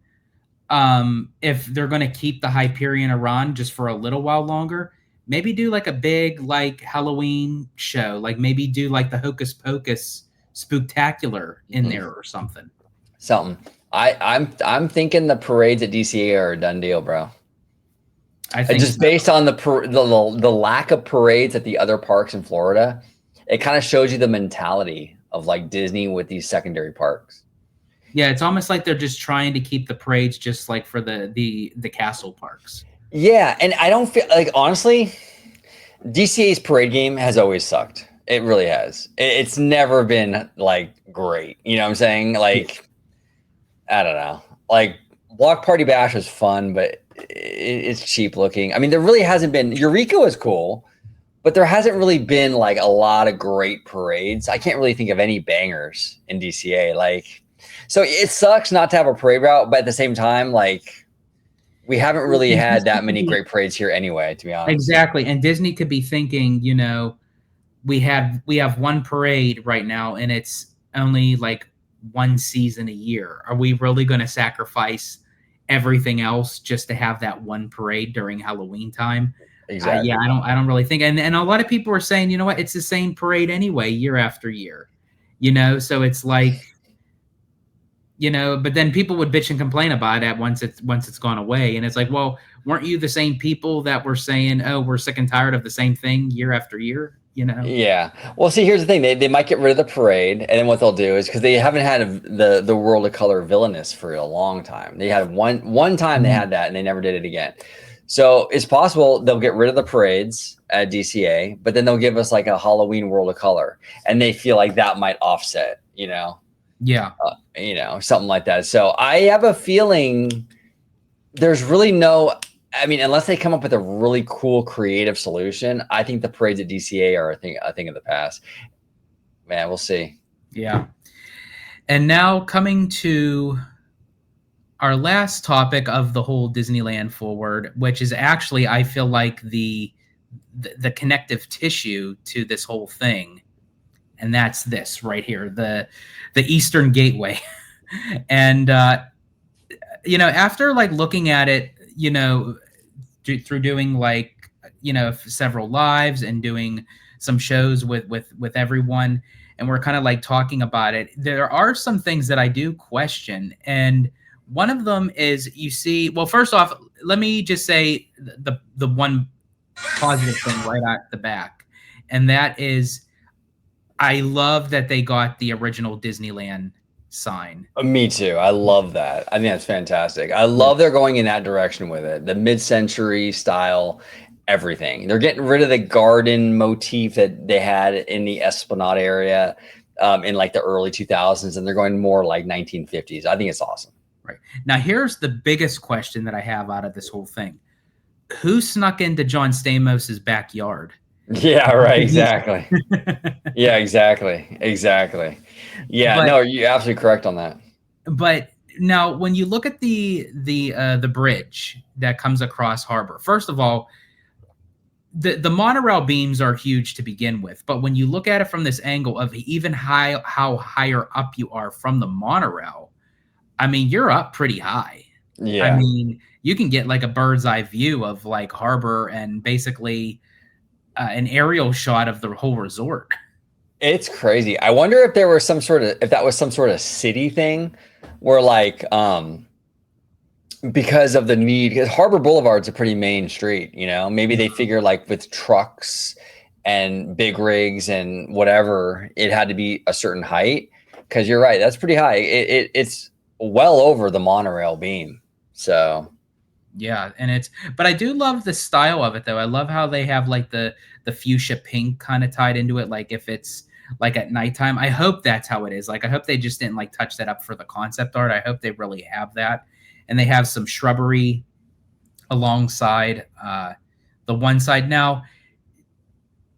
if they're going to keep the Hyperion around just for a little while longer, maybe do like a big like Halloween show. Like maybe do like the Hocus Pocus Spooktacular in there or something. I'm thinking the parades at DCA are a done deal, bro. I think just based on the lack of parades at the other parks in Florida, it kind of shows you the mentality of like Disney with these secondary parks. Yeah, it's almost like they're just trying to keep the parades just like for the castle parks. Yeah, and I don't feel like, honestly, DCA's parade game has always sucked. It really has. It's never been like great. You know what I'm saying? Yeah. Like, I don't know. Like, Block Party Bash was fun, but it's cheap looking. I mean, there really hasn't been. Eureka was cool, but there hasn't really been like a lot of great parades. I can't really think of any bangers in DCA. Like, so it sucks not to have a parade route, but at the same time, like, we haven't really And had Disney that could many be great parades here anyway, to be honest. exactly, and Disney could be thinking, we have one parade right now, and it's only like one season a year. Are we really going to sacrifice everything else just to have that one parade during Halloween time? Yeah, Exactly. I don't really think, and a lot of people are saying, you know what, it's the same parade anyway, year after year, so it's like, but then people would bitch and complain about it once it's gone away, and it's like, well, weren't you the same people that were saying, oh, we're sick and tired of the same thing year after year? Yeah. Well, see, here's the thing. They might get rid of the parade, and then what they'll do is, because they haven't had the World of Color Villainous for a long time. They had one time they Mhm. had that, and they never did it again. So it's possible they'll get rid of the parades at DCA, but then they'll give us like a Halloween World of Color, and they feel like that might offset, Yeah. something like that. So I have a feeling there's really no. I mean, unless they come up with a really cool creative solution, I think the parades at DCA are a thing of the past. Man, we'll see. Yeah. And now coming to our last topic of the whole Disneyland forward, which is actually, I feel like the connective tissue to this whole thing, and that's this right here, the Eastern Gateway. And after like looking at it, through doing like several lives and doing some shows with everyone, and we're kind of like talking about it, there are some things that I do question, and one of them is, well, first off, let me just say the one positive thing right at the back, and that is, I love that they got the original Disneyland sign. Me too. I love that. I think that's fantastic. I Yeah. love they're going in that direction with it. The mid-century style, everything. They're getting rid of the garden motif that they had in the Esplanade area in like the early 2000s, and they're going more like 1950s. I think it's awesome. Right. Now, here's the biggest question that I have out of this whole thing. Who snuck into John Stamos's backyard? Yeah, right. Exactly. Yeah, exactly. Exactly. Yeah, But no, you're absolutely correct on that. but now when you look at the bridge that comes across harbor, first of all, the monorail beams are huge to begin with, but when you look at it from this angle of even how higher up you are from the monorail, I mean, you're up pretty high. I Yeah. mean, you can get like a bird's eye view of like harbor and basically an aerial shot of the whole resort. It's crazy. I wonder if if that was some sort of city thing where like because of the need, because Harbor Boulevard's a pretty main street, maybe they figure like with trucks and big rigs and whatever, it had to be a certain height. Because you're right, that's pretty high. It's well over the monorail beam. So Yeah, but I do love the style of it though. I love how they have like the fuchsia pink kind of tied into it. Like if it's like at nighttime, I hope that's how it is. Like I hope they just didn't like touch that up for the concept art. I hope they really have that, and they have some shrubbery alongside the one side. Now,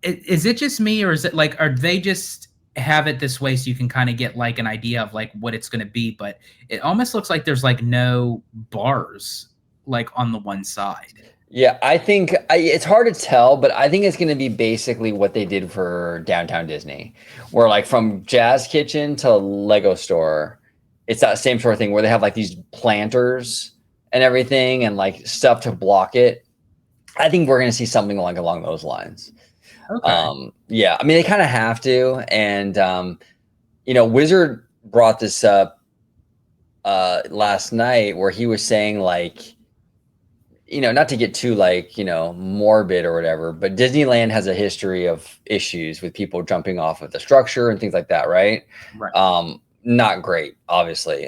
is it just me, or is it like, are they just have it this way so you can kind of get like an idea of like what it's going to be? But it almost looks like there's like no bars like on the one side. yeah, I think it's hard to tell, but I think it's going to be basically what they did for Downtown Disney, where like from Jazz Kitchen to Lego Store, it's that same sort of thing where they have like these planters and everything and like stuff to block it. I think we're going to see something like along those lines. Okay. Yeah, I mean they kind of have to, and Wizard brought this up last night where he was saying like, not to get too like, morbid or whatever, but Disneyland has a history of issues with people jumping off of the structure and things like that, right? Right. Not great, obviously.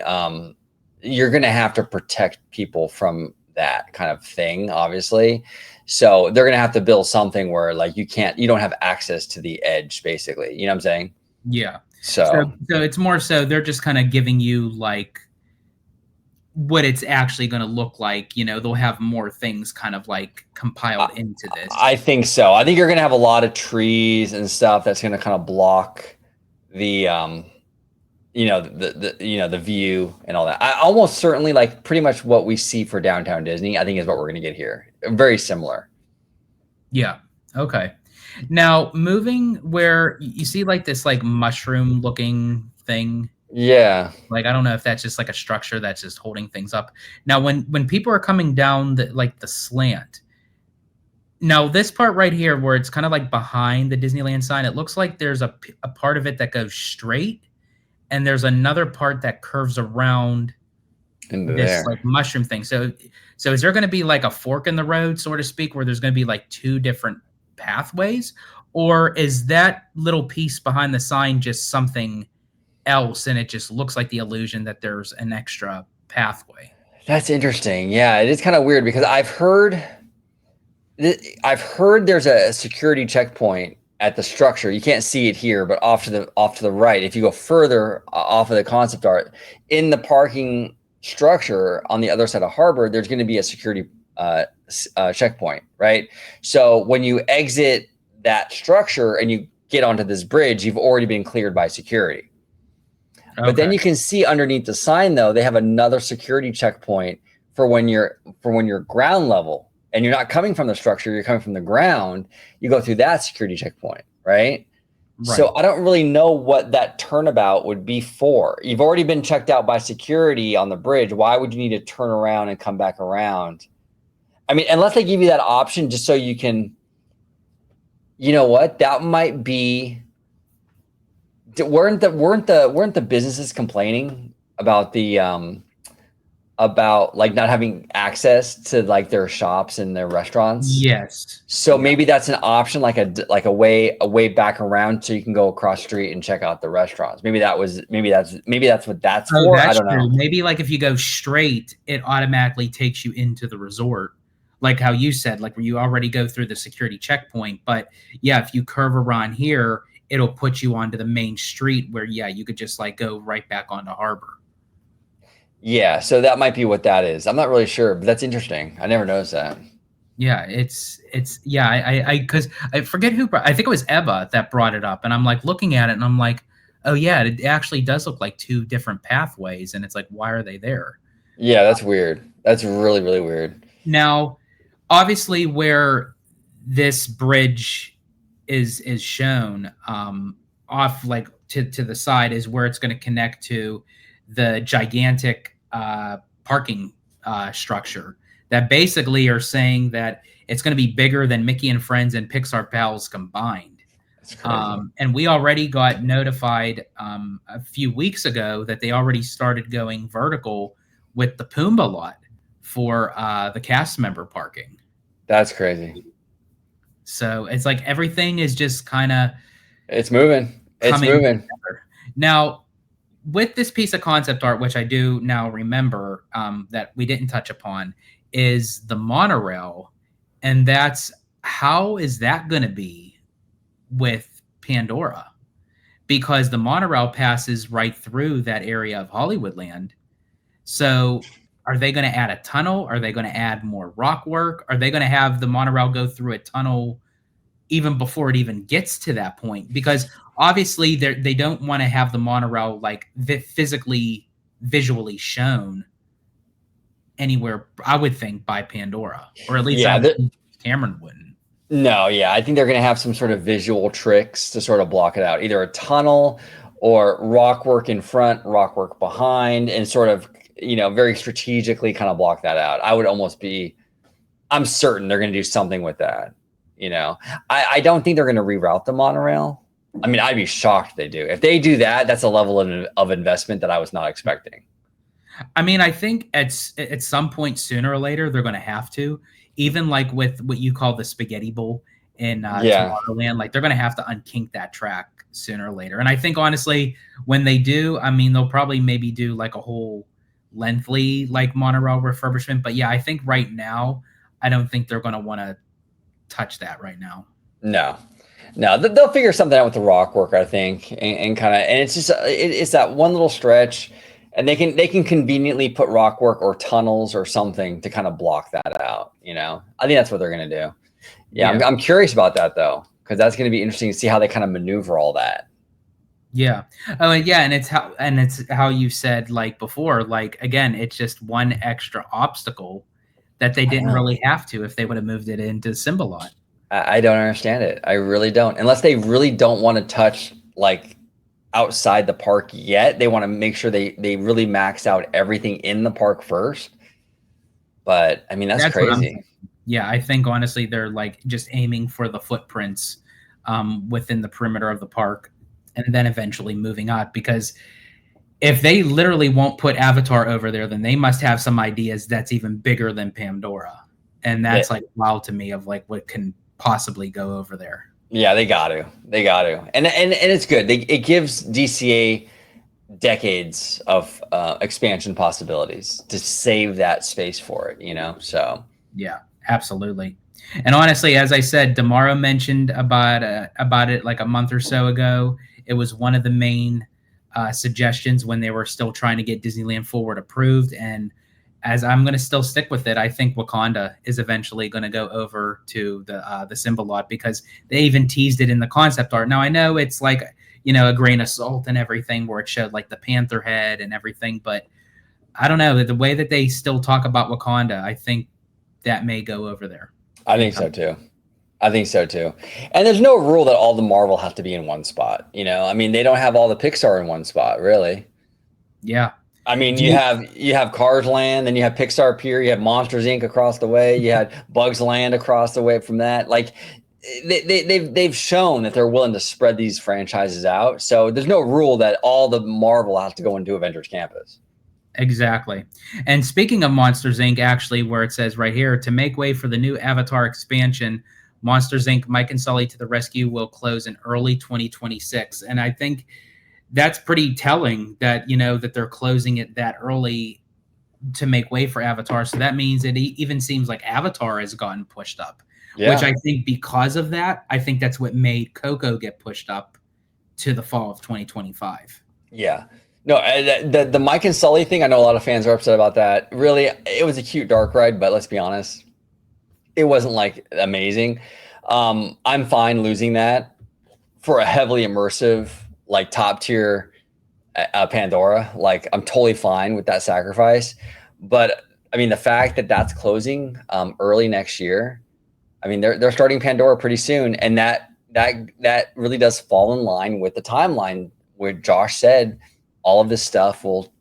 You're going to have to protect people from that kind of thing, obviously. So they're gonna have to build something where like you don't have access to the edge, basically. You know what I'm saying? Yeah. So So so it's more so they're just kind of giving you like what it's actually going to look like. You know, they'll have more things kind of like compiled into this. I think so. I think you're gonna have a lot of trees and stuff that's gonna kind of block the the view and all that. I almost certainly like pretty much what we see for downtown Disney, I think is what we're gonna get here. Very similar. Yeah. Okay. Now moving where you see like this like mushroom looking thing. Yeah. Like I don't know if that's just like a structure that's just holding things up. Now when people are coming down the slant. Now this part right here where it's kind of like behind the Disneyland sign, it looks like there's a part of it that goes straight and there's another part that curves around Into this there. like mushroom thing. So is there going to be like a fork in the road, so to speak, where there's going to be like two different pathways, or is that little piece behind the sign just something else, and it just looks like the illusion that there's an extra pathway? That's interesting. Yeah, it is kind of weird because I've heard there's a security checkpoint at the structure. You can't see it here, but off to the right, if you go further off of the concept art, in the parking structure on the other side of harbor, there's going to be a security checkpoint, right? So when you exit that structure and you get onto this bridge, you've already been cleared by security. But then Okay. you can see underneath the sign, though, they have another security checkpoint for when you're ground level and you're not coming from the structure, you're coming from the ground. You go through that security checkpoint, right? Right. So I don't really know what that turnabout would be for. You've already been checked out by security on the bridge. Why would you need to turn around and come back around? I mean, unless they give you that option just so you can, you know what? That might be. Weren't the businesses complaining about like not having access to like their shops and their restaurants? Yes. So Yeah. maybe that's an option, like a way back around, so you can go across the street and check out the restaurants. Maybe that's what that's Oh, for. I that's don't know. true. Maybe like if you go straight, it automatically takes you into the resort. Like how you said, like where you already go through the security checkpoint. But yeah, if you curve around here, it'll put you onto the main street where, yeah, you could just like go right back onto Harbor. Yeah, so that might be what that is. I'm not really sure, but that's interesting. I never noticed that. Yeah, yeah, because I forget who I think it was Eva that brought it up, and I'm like looking at it and I'm like, oh yeah, it actually does look like two different pathways, and it's like, why are they there? Yeah, that's weird. That's really, really weird. Now, obviously, where this bridge is shown off like to the side is where it's going to connect to the gigantic parking structure that basically are saying that it's going to be bigger than Mickey and Friends and Pixar Pals combined. That's crazy. And we already got notified a few weeks ago that they already started going vertical with the Pumbaa lot for the cast member parking. That's crazy. So it's like everything is just kind of It's moving. It's coming moving. together. Now, with this piece of concept art, which I do now remember that we didn't touch upon, is the monorail. And that's how is that going to be with Pandora? Because the monorail passes right through that area of Hollywoodland. So are they going to add a tunnel? Are they going to add more rock work? Are they going to have the monorail go through a tunnel even before it even gets to that point? Because obviously they don't want to have the monorail like physically, visually shown anywhere, I would think, by Pandora. Or at least I Yeah, would think Cameron wouldn't. no, yeah, I think they're going to have some sort of visual tricks to sort of block it out, either a tunnel or rock work in front, rock work behind, and sort of, very strategically kind of block that out. I'm certain they're going to do something with that. I don't think they're going to reroute the monorail. I mean, I'd be shocked if they do. If they do that, that's a level of investment that I was not expecting. I mean, I think at some point sooner or later they're going to have to, even like with what you call the Spaghetti Bowl in Yeah. Tomorrowland, like they're going to have to unkink that track sooner or later. And I think honestly, when they do, I mean, they'll probably maybe do like a whole lengthy like monorail refurbishment. But yeah, I think right now, I don't think they're going to want to touch that right now. No, no, they'll figure something out with the rock work, I think, and kind of, and it's just it's that one little stretch, and they can conveniently put rock work or tunnels or something to kind of block that out. I think that's what they're gonna do. Yeah, Yeah. I'm curious about that though, because that's gonna be interesting to see how they kind of maneuver all that. Yeah. Oh, and yeah, and it's how you said like before, like again, it's just one extra obstacle that they I didn't know. really have to if they would have moved it into Symbolot. I don't understand it. I really don't. Unless they really don't want to touch like outside the park yet. They want to make sure they really max out everything in the park first. But I mean, that's That's what I'm crazy. thinking. Yeah, I think honestly they're like just aiming for the footprints within the perimeter of the park, and then eventually moving on. Because if they literally won't put Avatar over there, then they must have some ideas that's even bigger than Pandora, and They, that's like wow to me of like what can possibly go over there. yeah, they got to. They got to. And it's good. It gives DCA decades of expansion possibilities to save that space for it. So Yeah, absolutely. And honestly, as I said, Damaro mentioned about it like a month or so ago. It was one of the main suggestions when they were still trying to get Disneyland Forward approved. And as I'm going to still stick with it, I think Wakanda is eventually going to go over to the Symbol lot because they even teased it in the concept art. Now I know it's like a grain of salt and everything, where it showed like the panther head and everything, but I don't know the way that they still talk about Wakanda. I think that may go over there. I think so too. I think so too. And there's no rule that all the Marvel have to be in one spot. I mean, they don't have all the Pixar in one spot, really. Yeah. I mean, Do you have Cars Land, then you have Pixar Pier, you have Monsters Inc. across the way, you had Bugs Land across the way from that. Like they've shown that they're willing to spread these franchises out. So there's no rule that all the Marvel has to go into Avengers Campus. Exactly. And speaking of Monsters Inc., actually, where it says right here, to make way for the new Avatar expansion, Monsters Inc. Mike and Sully to the Rescue will close in early 2026. And I think that's pretty telling that, that they're closing it that early to make way for Avatar. So that means it even seems like Avatar has gotten pushed up, which Yeah. I think because of that, I think that's what made Coco get pushed up to the fall of 2025. Yeah. No, the Mike and Sully thing, I know a lot of fans are upset about that. Really, it was a cute dark ride, but let's be honest, it wasn't like amazing. I'm fine losing that for a heavily immersive, like top tier Pandora. Like I'm totally fine with that sacrifice. But I mean, the fact that that's closing early next year, I mean, they're starting Pandora pretty soon, and that really does fall in line with the timeline where Josh said all of this stuff will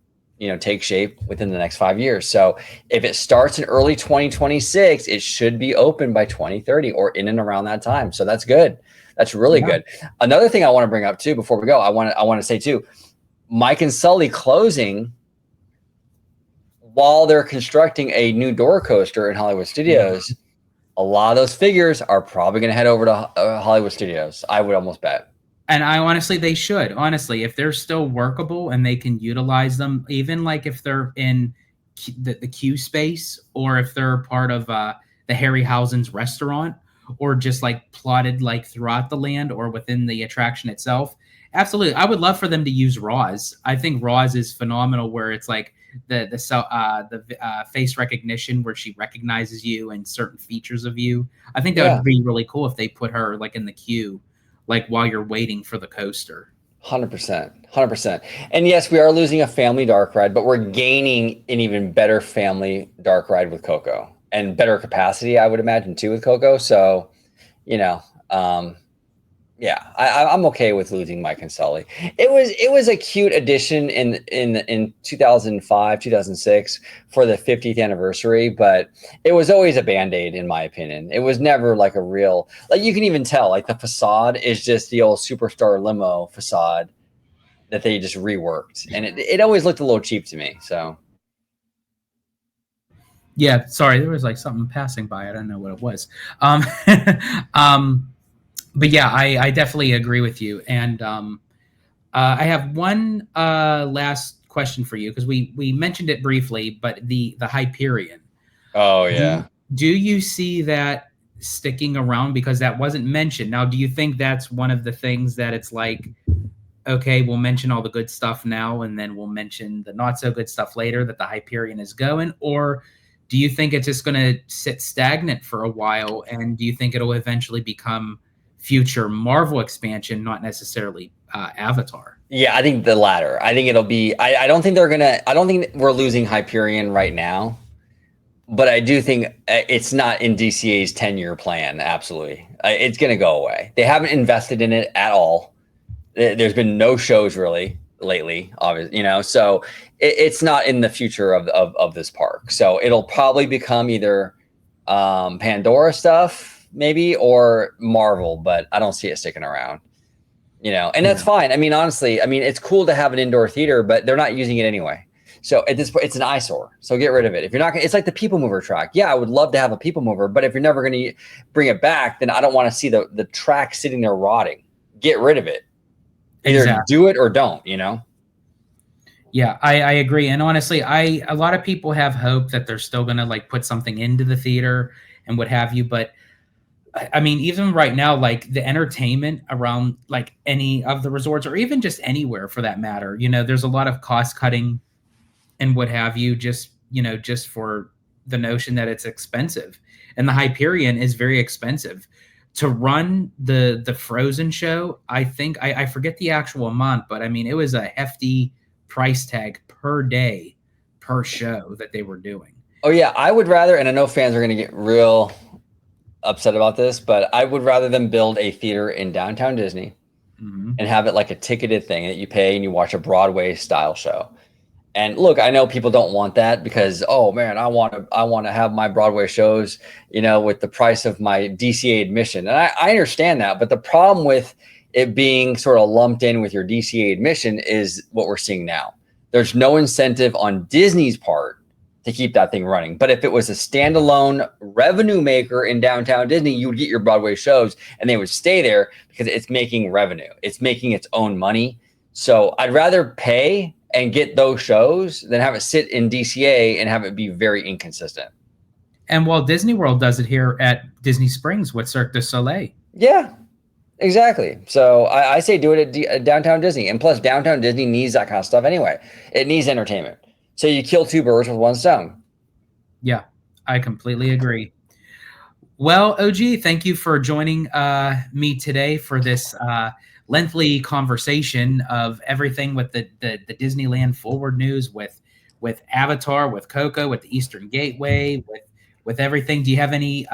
take shape within the next 5 years. So if it starts in early 2026, it should be open by 2030 or in and around that time. So that's good. That's really good. Another thing I want to bring up too before we go, I want to say too, Mike and Sully closing while they're constructing a new door coaster in Hollywood Studios. A lot of those figures are probably going to head over to Hollywood Studios. I would almost bet. And they should. Honestly, if they're still workable and they can utilize them, even like if they're in the queue space or if they're part of the Harryhausen's restaurant or just like plotted like throughout the land or within the attraction itself. Absolutely. I would love for them to use Roz. I think Roz is phenomenal where it's like the face recognition where she recognizes you and certain features of you. I think that would be really cool if they put her like in the queue, like while you're waiting for the coaster. 100%, 100%. And yes, we are losing a family dark ride, but we're gaining an even better family dark ride with Coco and better capacity, I would imagine, too, with Coco. So, yeah, I'm okay with losing Mike and Sully. It was a cute addition in 2005, 2006 for the 50th anniversary, but it was always a Band-Aid in my opinion. It was never like a real, like you can even tell like the facade is just the old Superstar limo facade that they just reworked, and it always looked a little cheap to me. So yeah, sorry, there was like something passing by. I don't know what it was. But yeah, I definitely agree with you. And I have one last question for you, because we mentioned it briefly, but the Hyperion. Oh yeah. Do you see that sticking around, because that wasn't mentioned? Now, do you think that's one of the things that it's like, okay, we'll mention all the good stuff now, and then we'll mention the not so good stuff later, that the Hyperion is going? Or do you think it's just going to sit stagnant for a while, and do you think it'll eventually become future Marvel expansion, not necessarily Avatar? Yeah, I think the latter. I think it'll be. I don't think they're gonna. I don't think we're losing Hyperion right now, but I do think it's not in DCA's 10-year plan. Absolutely, it's gonna go away. They haven't invested in it at all. There's been no shows really lately, obviously, so it's not in the future of this park. So it'll probably become either Pandora stuff, maybe, or Marvel, but I don't see it sticking around. And that's fine. I mean, honestly, it's cool to have an indoor theater, but they're not using it anyway. So at this point, it's an eyesore. So get rid of it. If you're not gonna, it's like the People Mover track. Yeah, I would love to have a People Mover, but if you're never going to bring it back, then I don't want to see the track sitting there rotting. Get rid of it. Either do it or don't. Yeah, I agree. And honestly, a lot of people have hope that they're still going to like put something into the theater and what have you, but I mean, even right now, like the entertainment around like any of the resorts, or even just anywhere for that matter, there's a lot of cost cutting and what have you, just for the notion that it's expensive. And the Hyperion is very expensive to run. The Frozen show, I think I forget the actual amount, but I mean, it was a hefty price tag per day per show that they were doing. Oh yeah, I would rather, and I know fans are going to get real upset about this, but I would rather them build a theater in downtown Disney and have it like a ticketed thing that you pay and you watch a Broadway style show. And look, I know people don't want that because, oh man, I want to have my Broadway shows, with the price of my DCA admission. And I understand that, but the problem with it being sort of lumped in with your DCA admission is what we're seeing now. There's no incentive on Disney's part to keep that thing running. But if it was a standalone revenue maker in downtown Disney, you would get your Broadway shows and they would stay there because it's making revenue. It's making its own money. So I'd rather pay and get those shows than have it sit in DCA and have it be very inconsistent. And Walt Disney World does it here at Disney Springs with Cirque du Soleil. Yeah, exactly. So I say do it at downtown Disney. And plus, downtown Disney needs that kind of stuff anyway. It needs entertainment. So you kill two birds with one stone. Yeah, I completely agree. Well, OG, thank you for joining me today for this lengthy conversation of everything with the Disneyland Forward news, with Avatar, with Coco, with the Eastern Gateway, with everything. Do you have any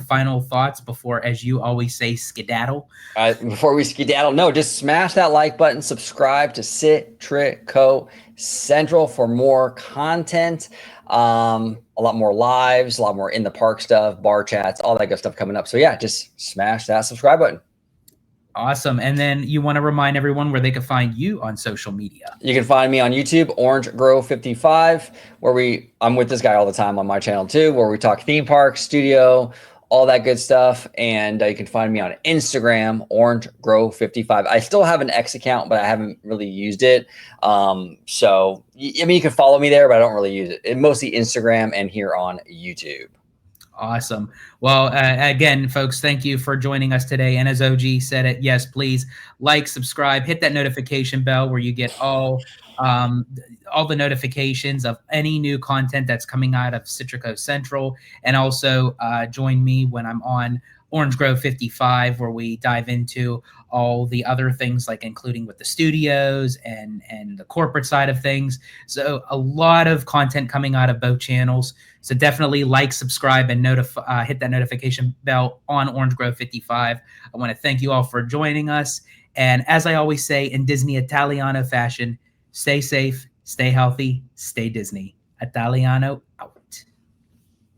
final thoughts before, as you always say, skedaddle? Before we skedaddle, no, just smash that like button, subscribe to Citrico Central for more content, a lot more lives, a lot more in the park stuff, bar chats, all that good stuff coming up. So yeah, just smash that subscribe button. Awesome. And then you want to remind everyone where they can find you on social media. You can find me on YouTube, Orangegrove55, where I'm with this guy all the time on my channel too, where we talk theme park, studio, all that good stuff. And you can find me on Instagram, Orangegrove55. I still have an X account, but I haven't really used it. So, you can follow me there, but I don't really use it. It's mostly Instagram and here on YouTube. Awesome. Well, again, folks, thank you for joining us today. And as OG said it, yes, please like, subscribe, hit that notification bell where you get all the notifications of any new content that's coming out of Citrico Central. And also join me when I'm on Orangegrove55, where we dive into all the other things, like including with the studios and the corporate side of things. So a lot of content coming out of both channels. So definitely like, subscribe, and hit that notification bell on Orangegrove55. I want to thank you all for joining us. And as I always say in Disney Italiano fashion, stay safe, stay healthy, stay Disney. Italiano out.